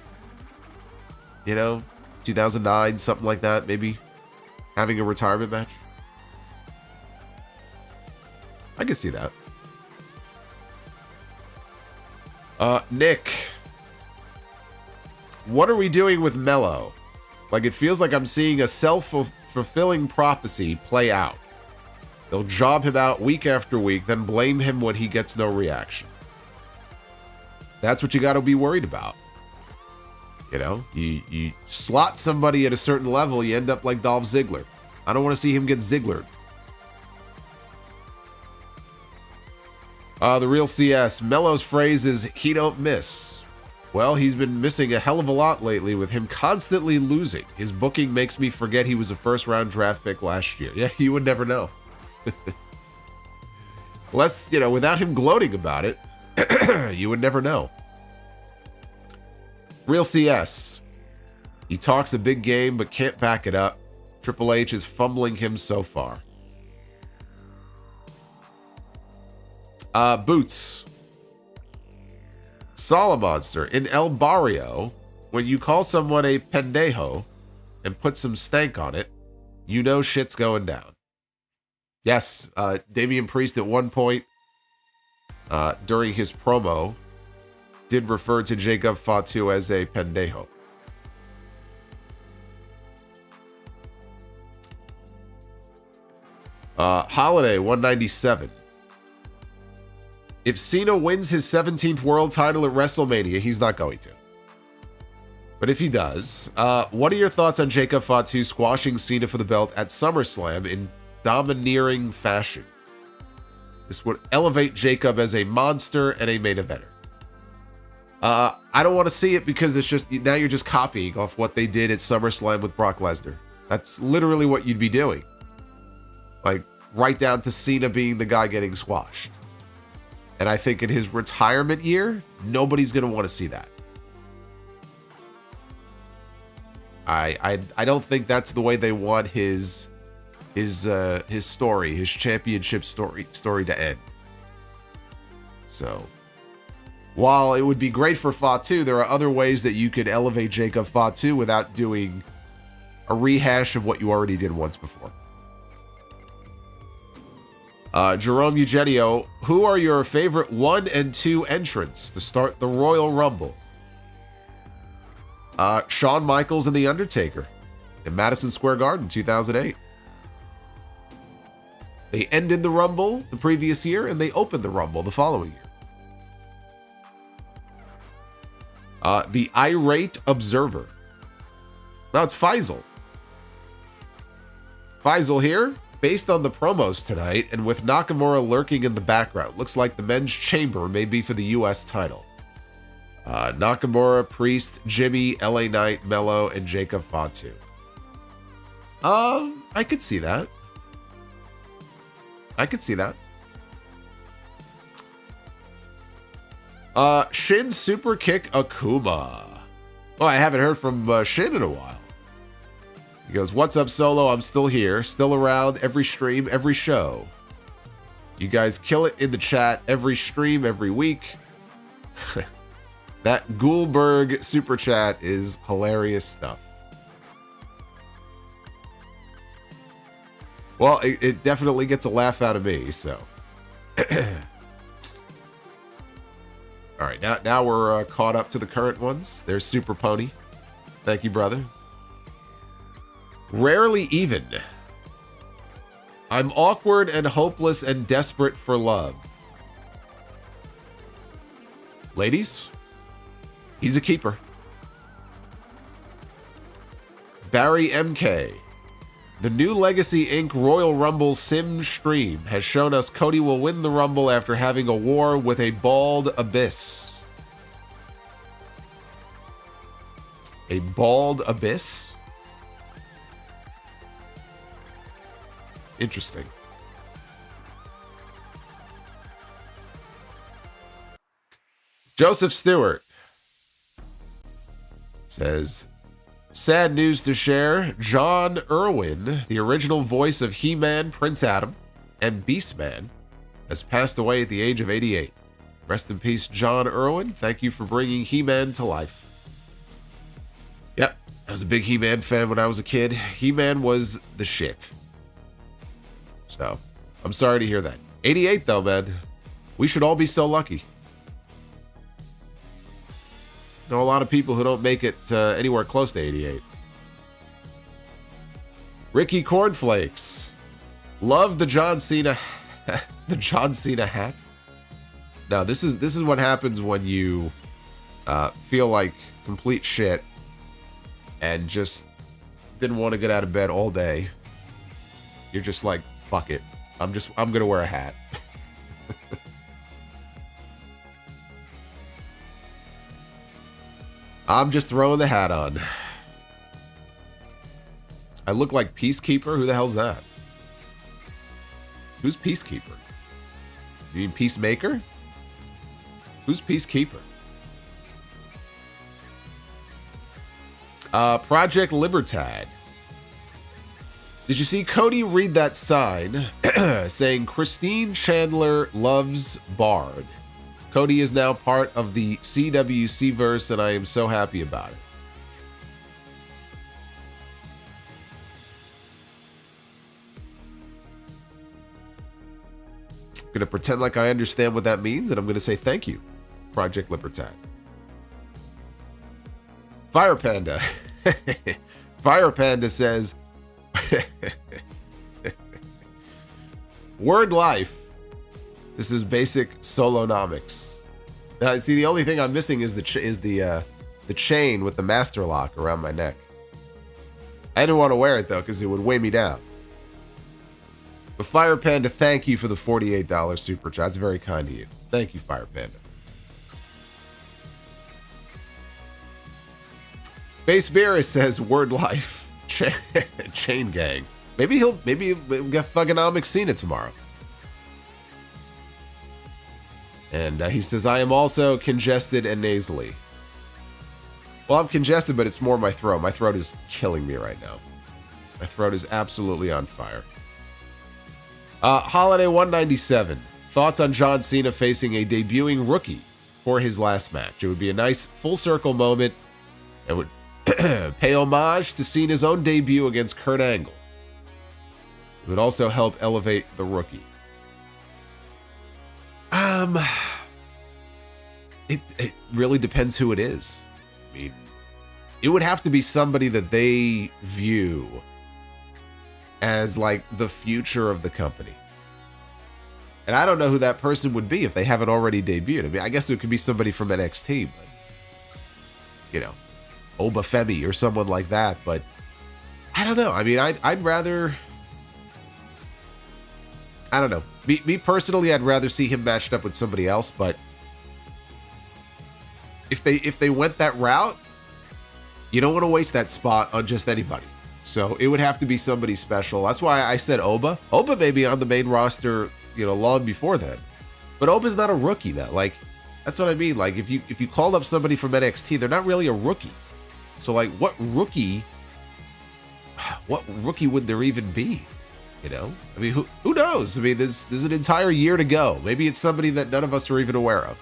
A: 2009, something like that, maybe having a retirement match. I can see that. Nick, what are we doing with Melo? Like, it feels like I'm seeing a self-fulfilling prophecy play out. They'll job him out week after week, then blame him when he gets no reaction. That's what you got to be worried about. You slot somebody at a certain level, you end up like Dolph Ziggler. I don't want to see him get Zigglered. The real CS, Melo's phrase is, he don't miss. Well, he's been missing a hell of a lot lately with him constantly losing. His booking makes me forget he was a first-round draft pick last year. Yeah, you would never know. Unless, without him gloating about it, you would never know. Real CS, he talks a big game but can't back it up. Triple H is fumbling him so far. Boots. Solomonster. In El Barrio, when you call someone a pendejo and put some stank on it, you know shit's going down. Yes, Damian Priest at one point during his promo did refer to Jacob Fatu as a pendejo. Holiday 197. If Cena wins his 17th world title at WrestleMania, he's not going to. But if he does, what are your thoughts on Jacob Fatu squashing Cena for the belt at SummerSlam in domineering fashion? This would elevate Jacob as a monster and a main eventer. I don't want to see it because it's just, now you're just copying off what they did at SummerSlam with Brock Lesnar. That's literally what you'd be doing. Like, right down to Cena being the guy getting squashed. And I think in his retirement year, nobody's going to want to see that. I don't think that's the way they want his story, his championship story to end. So, while it would be great for Fatu, there are other ways that you could elevate Jacob Fatu without doing a rehash of what you already did once before. Jerome Eugenio, who are your favorite 1 and 2 entrants to start the Royal Rumble? Shawn Michaels and The Undertaker in Madison Square Garden, 2008. They ended the Rumble the previous year, and they opened the Rumble the following year. The Irate Observer. Now it's Faisal. Faisal here. Based on the promos tonight, and with Nakamura lurking in the background, looks like the men's chamber may be for the U.S. title. Nakamura, Priest, Jimmy, LA Knight, Mello, and Jacob Fatu. I could see that. I could see that. Shin super kick Akuma. Well, I haven't heard from Shin in a while. He goes, "What's up, Solo? I'm still here, still around every stream, every show. You guys kill it in the chat every stream, every week." That Goulberg super chat is hilarious stuff. Well, it definitely gets a laugh out of me, so. All right, now we're caught up to the current ones. There's Super Pony. Thank you, brother. Rarely even. I'm awkward and hopeless and desperate for love. Ladies, he's a keeper. Barry MK. The new Legacy Inc. Royal Rumble sim stream has shown us Cody will win the Rumble after having a war with a bald abyss. A bald abyss? Interesting. Joseph Stewart says, sad news to share. John Irwin, the original voice of He-Man, Prince Adam, and Beastman, has passed away at the age of 88. Rest in peace, John Irwin. Thank you for bringing He-Man to life. Yep, I was a big He-Man fan when I was a kid. He-Man was the shit. So, I'm sorry to hear that. 88, though, man. We should all be so lucky. Know a lot of people who don't make it anywhere close to 88. Ricky Cornflakes. Love the John Cena the John Cena hat. Now, this is what happens when you feel like complete shit and just didn't want to get out of bed all day. You're just like, fuck it. I'm gonna wear a hat. I'm just throwing the hat on. I look like Peacekeeper? Who the hell's that? Who's Peacekeeper? You mean Peacemaker? Who's Peacekeeper? Project Libertad. Did you see Cody read that sign saying Christine Chandler loves Bard? Cody is now part of the CWC verse, and I am so happy about it. going to pretend like I understand what that means, and I'm going to say thank you, Project Libertad. Fire Panda. Fire Panda says, word life. This is basic solonomics. Now, see, the only thing I'm missing is the chain with the master lock around my neck. I didn't want to wear it, though, because it would weigh me down. But Fire Panda, thank you for the $48 super chat. It's very kind of you. Thank you, Fire Panda. Base Beerus says, word life. Chain gang. Maybe he'll get thugonomic Cena tomorrow. And he says, I am also congested and nasally. Well, I'm congested, but it's more my throat. My throat is killing me right now. My throat is absolutely on fire. Holiday 197. Thoughts on John Cena facing a debuting rookie for his last match? It would be a nice full circle moment and would pay homage to Cena's own debut against Kurt Angle. It would also help elevate the rookie. It really depends who it is. I mean, it would have to be somebody that they view as like the future of the company. And I don't know who that person would be if they haven't already debuted. I mean, I guess it could be somebody from NXT, but, you know, Oba Femi or someone like that. But I don't know. I mean, I'd rather, I don't know. Me personally, I'd rather see him matched up with somebody else. But if they went that route, you don't want to waste that spot on just anybody. So it would have to be somebody special. That's why I said Oba. Oba may be on the main roster, you know, long before then. But Oba's not a rookie though. Like, that's what I mean. Like, if you called up somebody from NXT, they're not really a rookie. So like, what rookie would there even be? You know? I mean, who knows? I mean, there's an entire year to go. Maybe it's somebody that none of us are even aware of.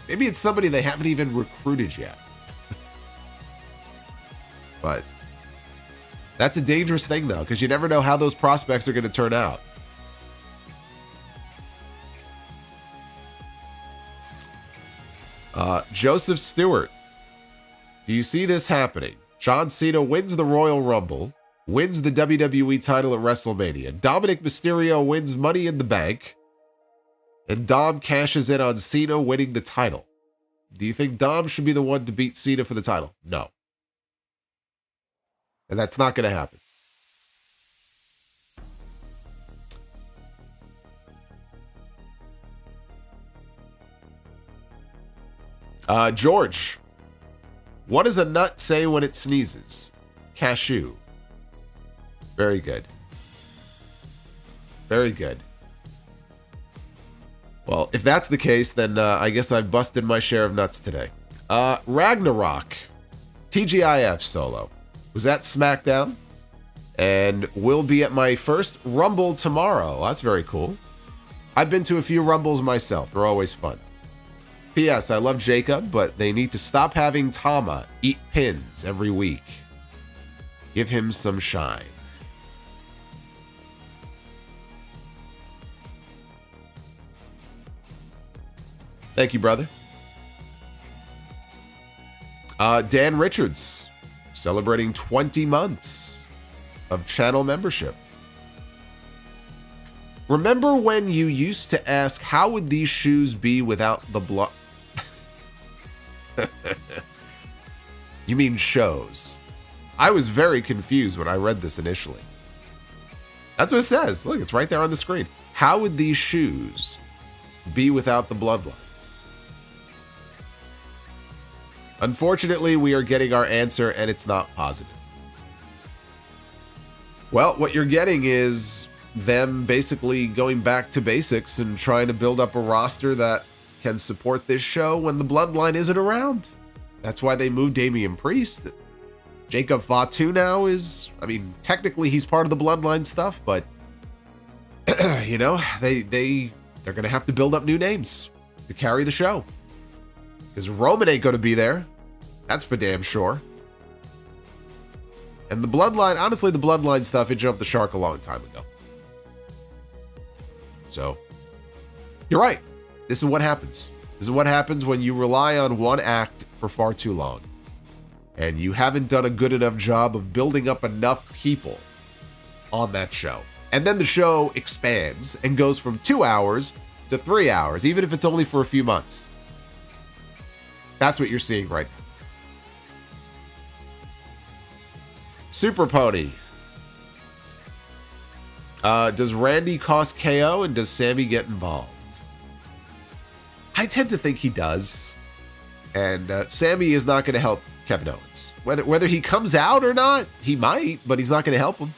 A: Maybe it's somebody they haven't even recruited yet. But that's a dangerous thing, though, because you never know how those prospects are going to turn out. Joseph Stewart. Do you see this happening? John Cena wins the Royal Rumble, wins the WWE title at WrestleMania. Dominic Mysterio wins Money in the Bank, and Dom cashes in on Cena winning the title. Do you think Dom should be the one to beat Cena for the title? No. And that's not going to happen. George. What does a nut say when it sneezes? Cashew. Very good. Very good. Well, if that's the case, then I guess I've busted my share of nuts today. Ragnarok. TGIF solo. Was at SmackDown and will be at my first Rumble tomorrow. That's very cool. I've been to a few Rumbles myself. They're always fun. P.S. I love Jacob, but they need to stop having Tama eat pins every week. Give him some shine. Thank you, brother. Dan Richards. Celebrating 20 months of channel membership. Remember when you used to ask, how would these shoes be without the blood? You mean shows. I was very confused when I read this initially. That's what it says. Look, it's right there on the screen. How would these shoes be without the bloodline? Unfortunately, we are getting our answer, and it's not positive. Well, what you're getting is them basically going back to basics and trying to build up a roster that can support this show when the bloodline isn't around. That's why they moved Damian Priest. Jacob Fatu now is, I mean, technically he's part of the bloodline stuff, but you know, they're going to have to build up new names to carry the show. Because Roman ain't going to be there. That's for damn sure. And the bloodline, honestly, the bloodline stuff, it jumped the shark a long time ago. So, You're right. This is what happens. This is what happens when you rely on one act for far too long. And you haven't done a good enough job of building up enough people on that show. And then the show expands and goes from 2 hours to 3 hours, even if it's only for a few months. That's what you're seeing right now. Super Pony. Does Randy cost KO and does Sammy get involved? I tend to think he does. And Sammy is not going to help Kevin Owens. Whether he comes out or not, he might, but he's not going to help him.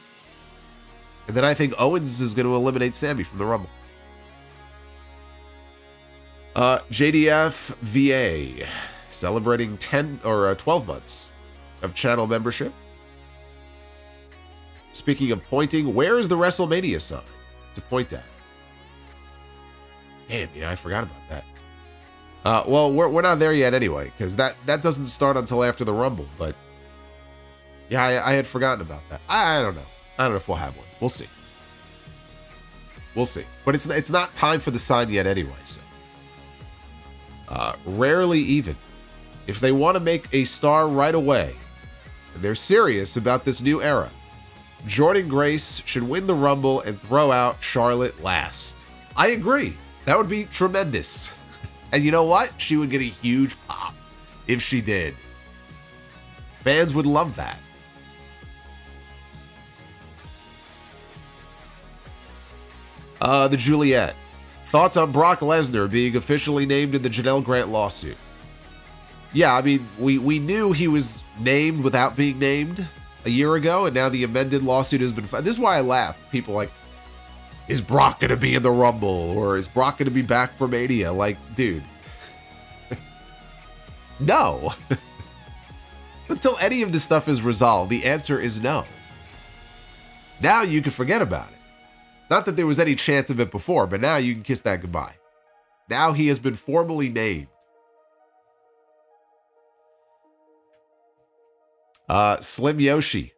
A: And then I think Owens is going to eliminate Sammy from the Rumble. JDF VA celebrating 12 months of channel membership. Speaking of pointing, where is the WrestleMania sign to point at? Damn, I forgot about that. Well, we're not there yet anyway, because that doesn't start until after the Rumble. But yeah, I had forgotten about that. I don't know. I don't know if we'll have one. We'll see. We'll see. But it's not time for the sign yet anyway. So rarely even. If they want to make a star right away, and they're serious about this new era, Jordynne Grace should win the Rumble and throw out Charlotte last. I agree. That would be tremendous. And you know what? She would get a huge pop if she did. Fans would love that. The Juliet. Thoughts on Brock Lesnar being officially named in the Janelle Grant lawsuit? Yeah, I mean, we knew he was named without being named a year ago, and now the amended lawsuit has been filed. This is why I laugh. People like, is Brock going to be in the Rumble? Or is Brock going to be back for Mania? Like, dude. No. Until any of this stuff is resolved, the answer is no. Now you can forget about it. Not that there was any chance of it before, but now you can kiss that goodbye. Now he has been formally named. Slim Yoshi.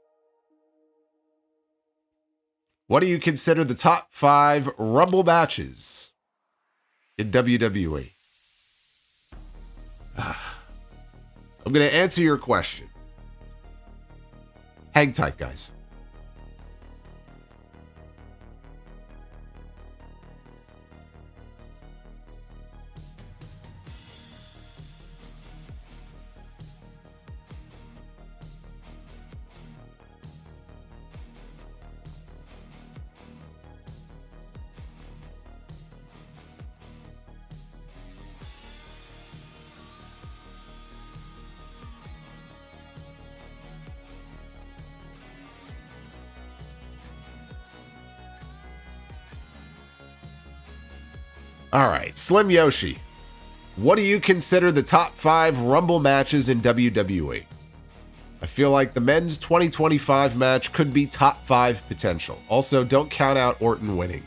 A: What do you consider the top 5 Rumble matches in WWE? I'm going to answer your question. Hang tight, guys. All right, Slim Yoshi. What do you consider the top 5 Rumble matches in WWE? I feel like the men's 2025 match could be top 5 potential. Also, don't count out Orton winning.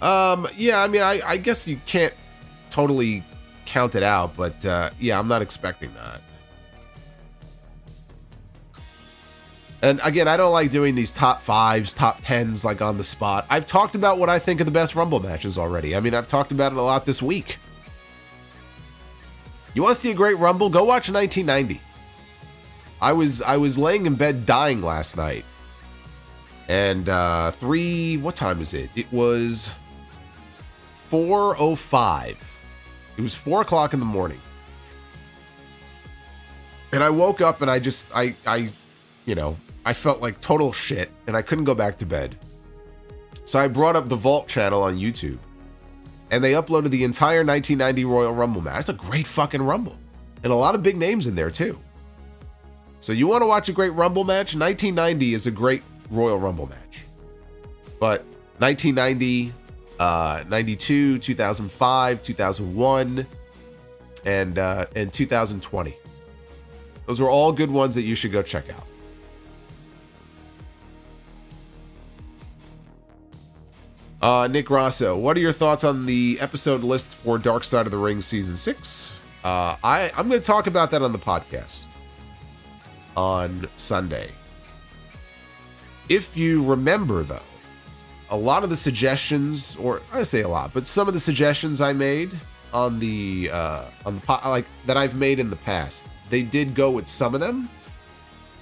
A: Yeah, I mean, I guess you can't totally count it out, but yeah, I'm not expecting that. And again, I don't like doing these top 5s, top 10s, like on the spot. I've talked about what I think of the best Rumble matches already. I mean, I've talked about it a lot this week. You want to see a great Rumble? Go watch 1990. I was laying in bed dying last night. And what time is it? It was 4:05. It was 4 o'clock in the morning. And I woke up and I felt like total shit and I couldn't go back to bed. So I brought up the Vault channel on YouTube and they uploaded the entire 1990 Royal Rumble match. It's a great fucking Rumble and a lot of big names in there too. So you want to watch a great Rumble match? 1990 is a great Royal Rumble match. But 1990, 92, 2005, 2001, and 2020. Those were all good ones that you should go check out. Nick Rosso, what are your thoughts on the episode list for Dark Side of the Ring Season 6? I'm going to talk about that on the podcast on Sunday. If you remember, though, a lot of the suggestions, or I say a lot, but some of the suggestions I made on the like that I've made in the past, they did go with some of them,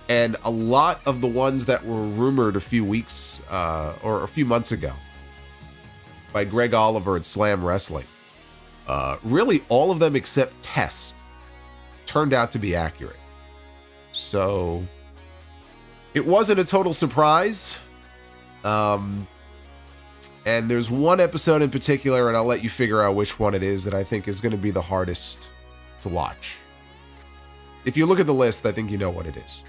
A: and a lot of the ones that were rumored a few weeks or a few months ago by Greg Oliver at Slam Wrestling, really all of them except Test turned out to be accurate. So it wasn't a total surprise. And there's one episode in particular, and I'll let you figure out which one it is, that I think is going to be the hardest to watch. If you look at the list, I think you know what it is.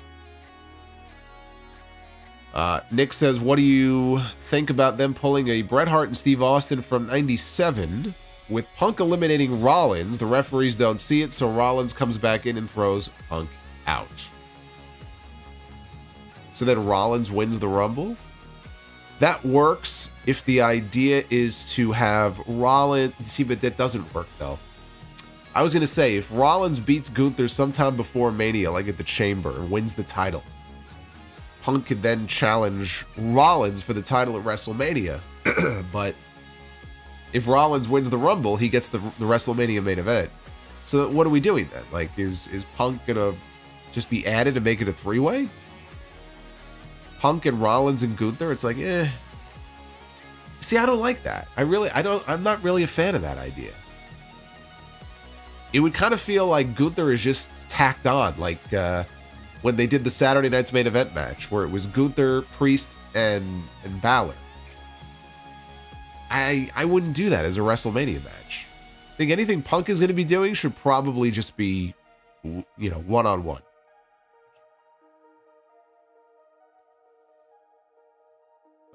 A: Nick says, what do you think about them pulling a Bret Hart and Steve Austin from 97 with Punk eliminating Rollins? The referees don't see it, so Rollins comes back in and throws Punk out. So then Rollins wins the Rumble? That works if the idea is to have Rollins... See, but that doesn't work, though. I was going to say, if Rollins beats Gunther sometime before Mania, like at the Chamber, and wins the title, Punk could then challenge Rollins for the title at WrestleMania. But if Rollins wins the Rumble, he gets the WrestleMania main event. So what are we doing then? Like, is Punk going to just be added to make it a three-way? Punk and Rollins and Gunther, it's like, eh. See, I don't like that. I'm not really a fan of that idea. It would kind of feel like Gunther is just tacked on, like when they did the Saturday Night's main event match, where it was Gunther, Priest, and Balor. I wouldn't do that as a WrestleMania match. I think anything Punk is going to be doing should probably just be, one-on-one.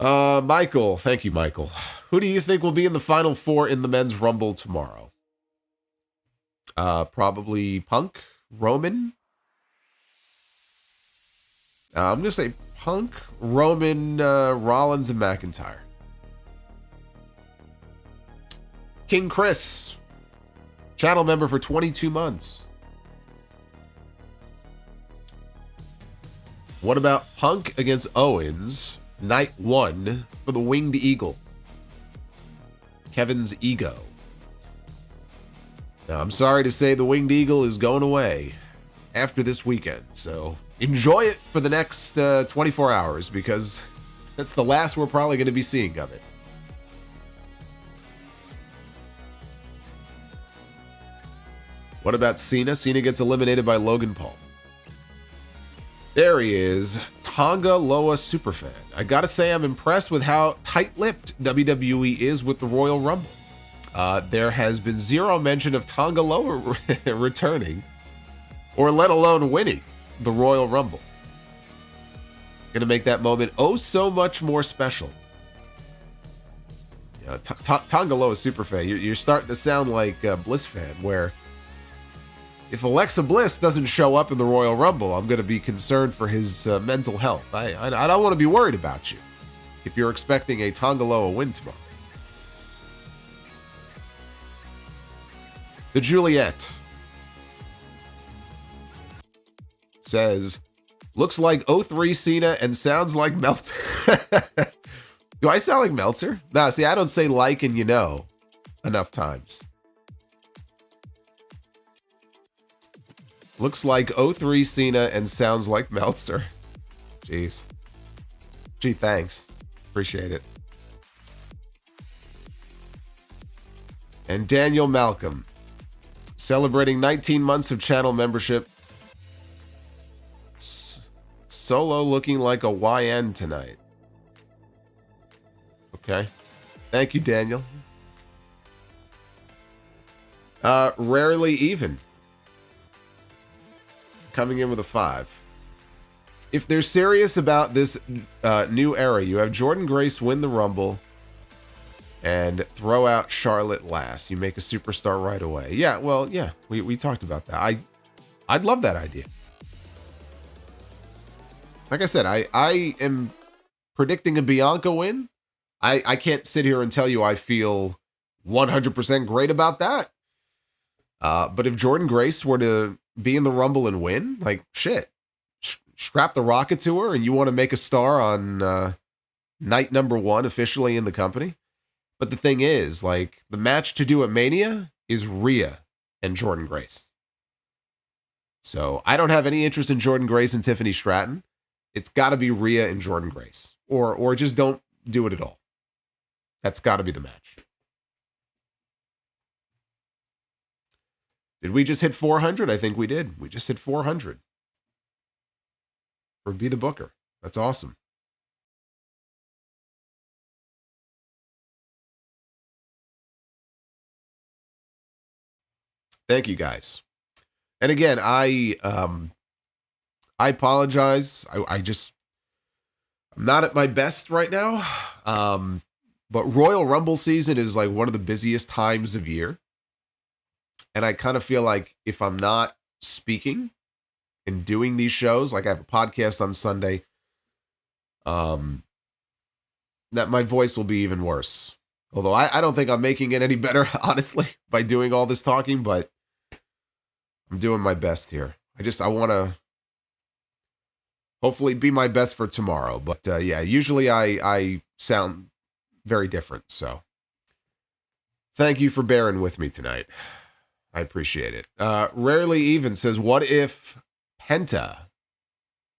A: Michael, thank you, Michael. Who do you think will be in the final four in the men's Rumble tomorrow? Probably Punk, Roman. I'm going to say Punk, Roman, Rollins, and McIntyre. King Chris, channel member for 22 months. What about Punk against Owens, night 1 for the Winged Eagle? Kevin's ego. Now, I'm sorry to say the Winged Eagle is going away after this weekend, so enjoy it for the next 24 hours, because that's the last we're probably going to be seeing of it. What about Cena? Cena gets eliminated by Logan Paul. There he is, Tonga Loa Superfan. I gotta say, I'm impressed with how tight-lipped WWE is with the Royal Rumble. There has been zero mention of Tonga Loa returning, or let alone winning the Royal Rumble. Gonna make that moment oh so much more special. Tonga Loa Superfan, you're starting to sound like a Bliss fan, where if Alexa Bliss doesn't show up in the Royal Rumble, I'm going to be concerned for his mental health. I don't want to be worried about you if you're expecting a Tonga Loa win tomorrow. The Juliet says, looks like 03 Cena and sounds like Meltzer. Do I sound like Meltzer? No, see, I don't say like and enough times. Looks like 03 Cena and sounds like Meltzer. Jeez. Gee, thanks. Appreciate it. And Daniel Malcolm, celebrating 19 months of channel membership. Solo looking like a YN tonight. Okay. Thank you, Daniel. Rarely even. Coming in with a 5. If they're serious about this new era, you have Jordynne Grace win the Rumble and throw out Charlotte last. You make a superstar right away. Yeah, well, yeah, we talked about that. I'd love that idea. Like I said, I am predicting a Bianca win. I can't sit here and tell you I feel 100% great about that. But if Jordynne Grace were to be in the Rumble and win, like, shit, strap the rocket to her, and you want to make a star on night number 1 officially in the company. But the thing is, like, the match to do at Mania is Rhea and Jordynne Grace. So I don't have any interest in Jordynne Grace and Tiffany Stratton. It's got to be Rhea and Jordynne Grace. Or just don't do it at all. That's got to be the match. Did we just hit 400? I think we did. We just hit 400. For Be the Booker. That's awesome. Thank you, guys. And again, I apologize. I'm not at my best right now. But Royal Rumble season is like one of the busiest times of year. And I kind of feel like if I'm not speaking and doing these shows, like I have a podcast on Sunday, that my voice will be even worse. Although I don't think I'm making it any better, honestly, by doing all this talking, but I'm doing my best here. I want to hopefully be my best for tomorrow. But yeah, usually I sound very different. So thank you for bearing with me tonight. I appreciate it. Rarely Even says, what if Penta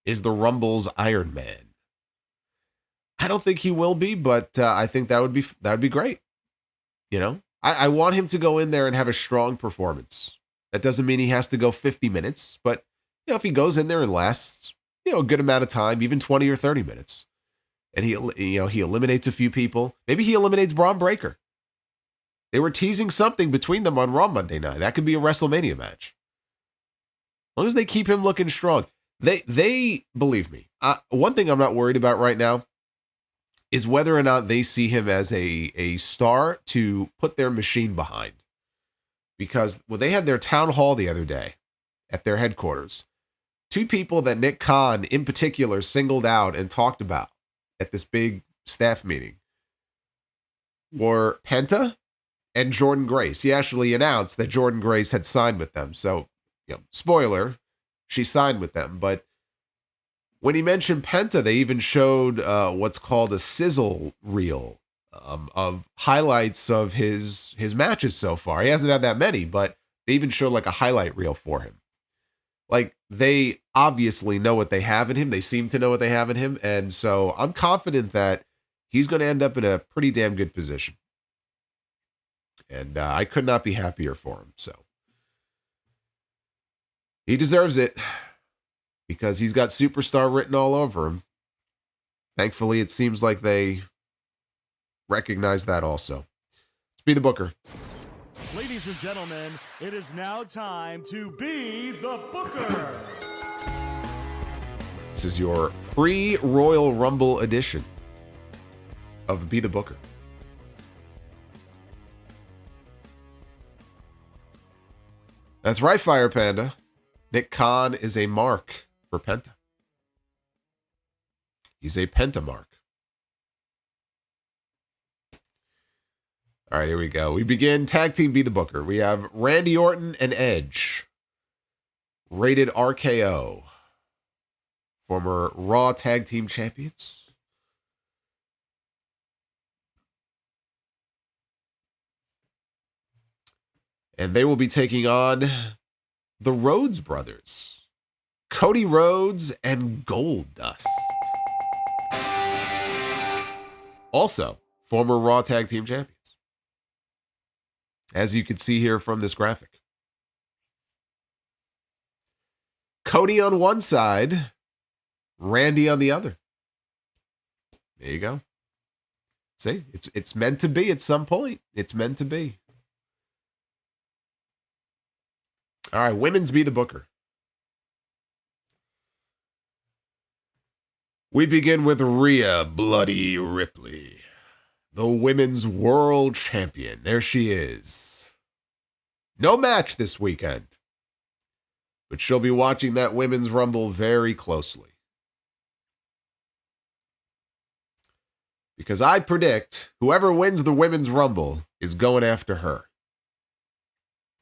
A: is the Rumble's Iron Man? I don't think he will be, but I think that would be great. You know, I want him to go in there and have a strong performance. That doesn't mean he has to go 50 minutes, but you know, if he goes in there and lasts, you know, a good amount of time, even 20 or 30 minutes, and he eliminates a few people, maybe he eliminates Braun Breaker. They were teasing something between them on Raw Monday night. That could be a WrestleMania match. As long as they keep him looking strong. They believe me. One thing I'm not worried about right now is whether or not they see him as a star to put their machine behind. Because when they had their town hall the other day at their headquarters, 2 people that Nick Khan in particular singled out and talked about at this big staff meeting were Penta and Jordynne Grace. He actually announced that Jordynne Grace had signed with them. So, you know, spoiler, she signed with them. But when he mentioned Penta, they even showed what's called a sizzle reel of highlights of his matches so far. He hasn't had that many, but they even showed like a highlight reel for him. Like, they obviously know what they have in him. They seem to know what they have in him. And so I'm confident that he's going to end up in a pretty damn good position. And I could not be happier for him. So he deserves it because he's got superstar written all over him. Thankfully, it seems like they recognize that also. Let's be the Booker.
E: Ladies and gentlemen, it is now time to be the Booker.
A: This is your pre-Royal Rumble edition of Be the Booker. That's right, Fire Panda. Nick Khan is a mark for Penta. He's a Penta mark. All right, here we go. We begin Tag Team Be the Booker. We have Randy Orton and Edge. Rated RKO. Former Raw Tag Team Champions. And they will be taking on the Rhodes brothers. Cody Rhodes and Goldust. Also, former Raw Tag Team Champions. As you can see here from this graphic. Cody on one side, Randy on the other. There you go. See, it's meant to be at some point. It's meant to be. All right, women's Be the Booker. We begin with Rhea Bloody Ripley, the women's world champion. There she is. No match this weekend, but she'll be watching that women's Rumble very closely. Because I predict whoever wins the women's Rumble is going after her.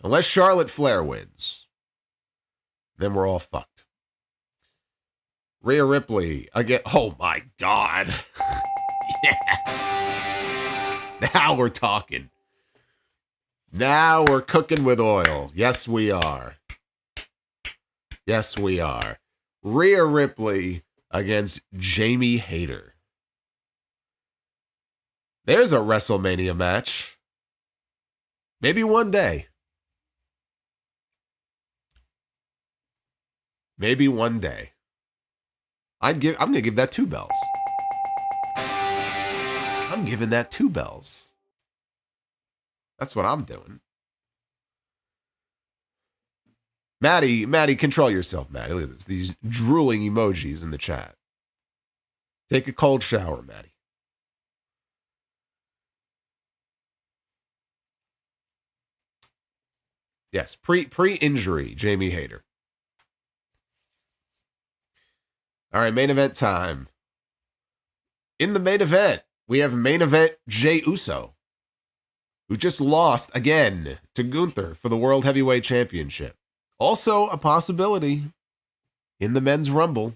A: Unless Charlotte Flair wins, then we're all fucked. Rhea Ripley again. Oh my God. Yes. Now we're talking. Now we're cooking with oil. Yes, we are. Yes, we are. Rhea Ripley against Jamie Hayter. There's a WrestleMania match. Maybe one day. Maybe one day. I'm going to give that 2 bells. I'm giving that 2 bells. That's what I'm doing. Maddie, control yourself, Maddie. Look at this. These drooling emojis in the chat. Take a cold shower, Maddie. Yes, pre-injury, Jamie Hayter. All right, main event time. In the main event, we have main event Jey Uso, who just lost again to Gunther for the World Heavyweight Championship. Also a possibility in the Men's Rumble.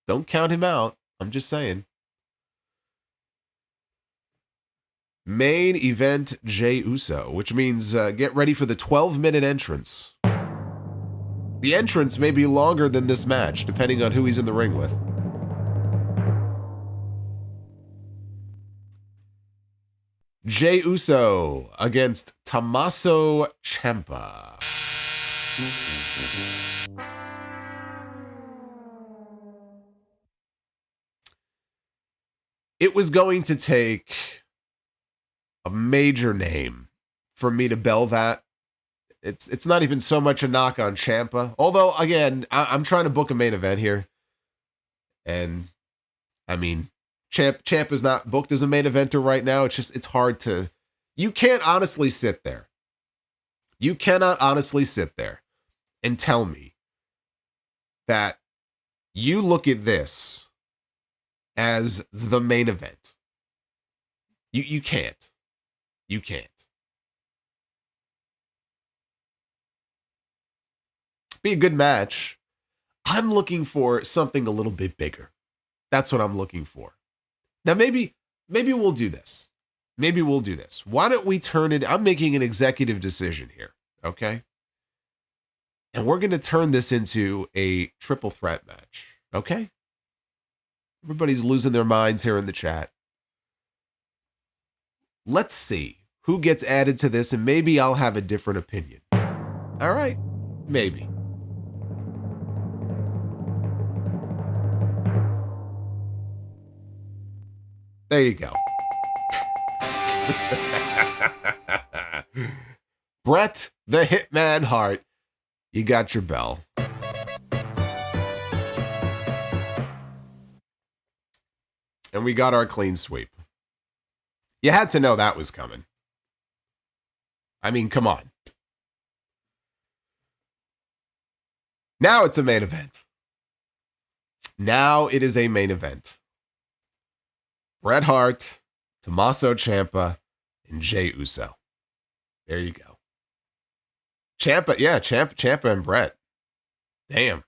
A: Don't count him out. I'm just saying. Main event Jey Uso, which means get ready for the 12-minute entrance. The entrance may be longer than this match, depending on who he's in the ring with. Jey Uso against Tommaso Ciampa. It was going to take a major name for me to bell that. It's not even so much a knock on Ciampa. Although, again, I'm trying to book a main event here. And, I mean, Ciampa's not booked as a main eventer right now. It's hard to... You can't honestly sit there. You cannot honestly sit there and tell me that you look at this as the main event. You can't. You can't. Be a good match. I'm looking for something a little bit bigger. That's what I'm looking for. Now, maybe we'll do this. Maybe we'll do this. Why don't we turn it... I'm making an executive decision here, okay? And we're going to turn this into a triple threat match, okay? Everybody's losing their minds here in the chat. Let's see who gets added to this, and maybe I'll have a different opinion. All right? Maybe. There you go. Bret the Hitman Hart, you got your bell. And we got our clean sweep. You had to know that was coming. I mean, come on. Now it's a main event. Now it is a main event. Bret Hart, Tommaso Ciampa, and Jey Uso. There you go. Ciampa and Bret. Damn.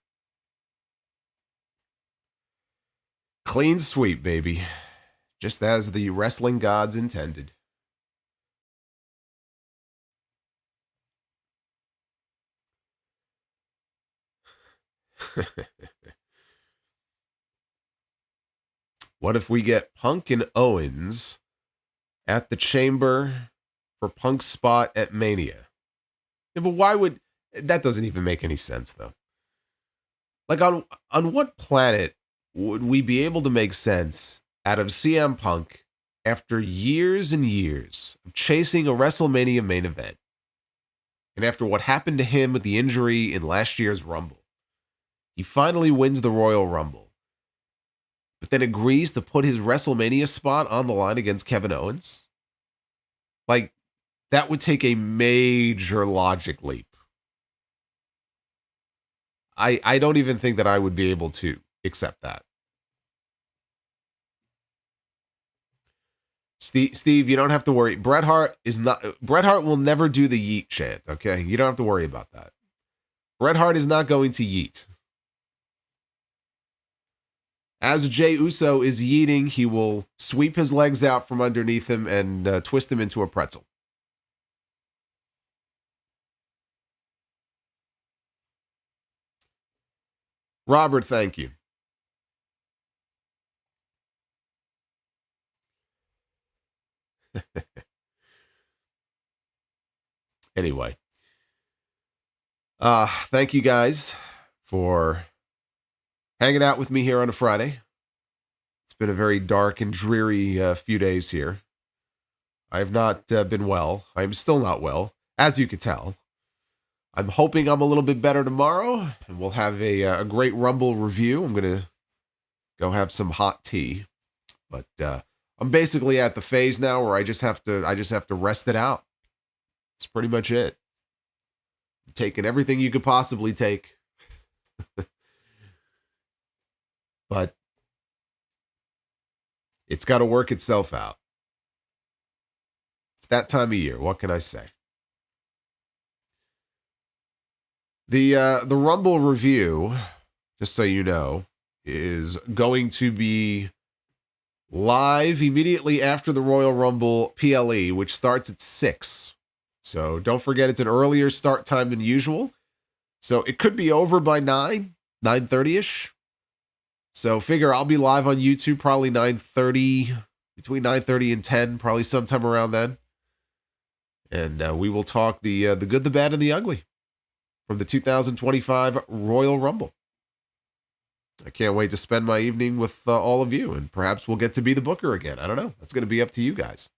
A: Clean sweep, baby. Just as the wrestling gods intended. What if we get Punk and Owens at the Chamber for Punk's spot at Mania? Yeah, but why would... That doesn't even make any sense, though. Like, on what planet would we be able to make sense out of CM Punk after years and years of chasing a WrestleMania main event? And after what happened to him with the injury in last year's Rumble, he finally wins the Royal Rumble, but then agrees to put his WrestleMania spot on the line against Kevin Owens? Like, that would take a major logic leap. I don't even think that I would be able to accept that. Steve, you don't have to worry. Bret Hart will never do the yeet chant, okay? You don't have to worry about that. Bret Hart is not going to yeet. as Jey Uso is yeeting, he will sweep his legs out from underneath him and twist him into a pretzel. Robert, thank you. Anyway. Thank you guys for hanging out with me here on a Friday. It's been a very dark and dreary few days here. I have not been well. I am still not well, as you can tell. I'm hoping I'm a little bit better tomorrow, and we'll have a great Rumble review. I'm going to go have some hot tea. But I'm basically at the phase now where I just have to rest it out. That's pretty much it. I'm taking everything you could possibly take. But it's got to work itself out. It's that time of year. What can I say? The Rumble review, just so you know, is going to be live immediately after the Royal Rumble PLE, which starts at 6. So don't forget it's an earlier start time than usual. So it could be over by 9:30ish. So figure I'll be live on YouTube probably 9:30, between 9:30 and 10, probably sometime around then. And we will talk the good, the bad, and the ugly from the 2025 Royal Rumble. I can't wait to spend my evening with all of you, and perhaps we'll get to be the booker again. I don't know. That's going to be up to you guys.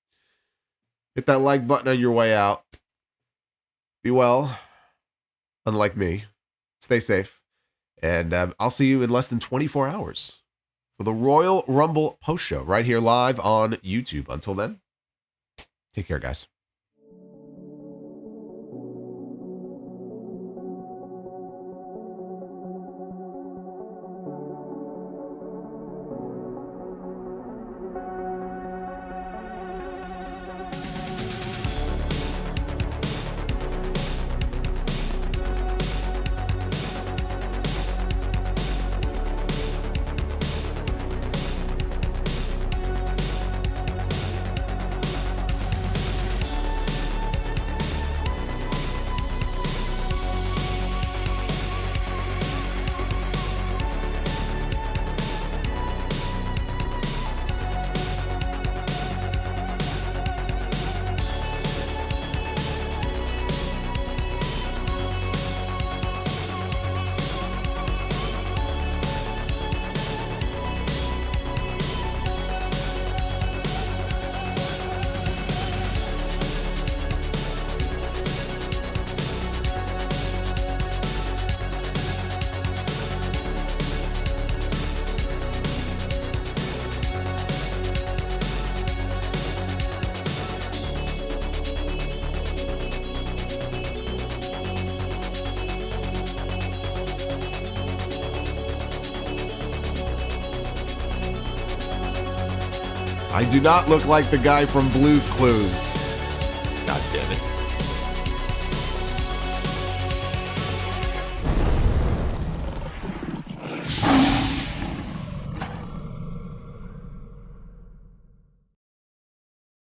A: Hit that like button on your way out. Be well, unlike me. Stay safe. And I'll see you in less than 24 hours for the Royal Rumble post show right here live on YouTube. Until then, take care, guys. I do not look like the guy from Blue's Clues. God damn it.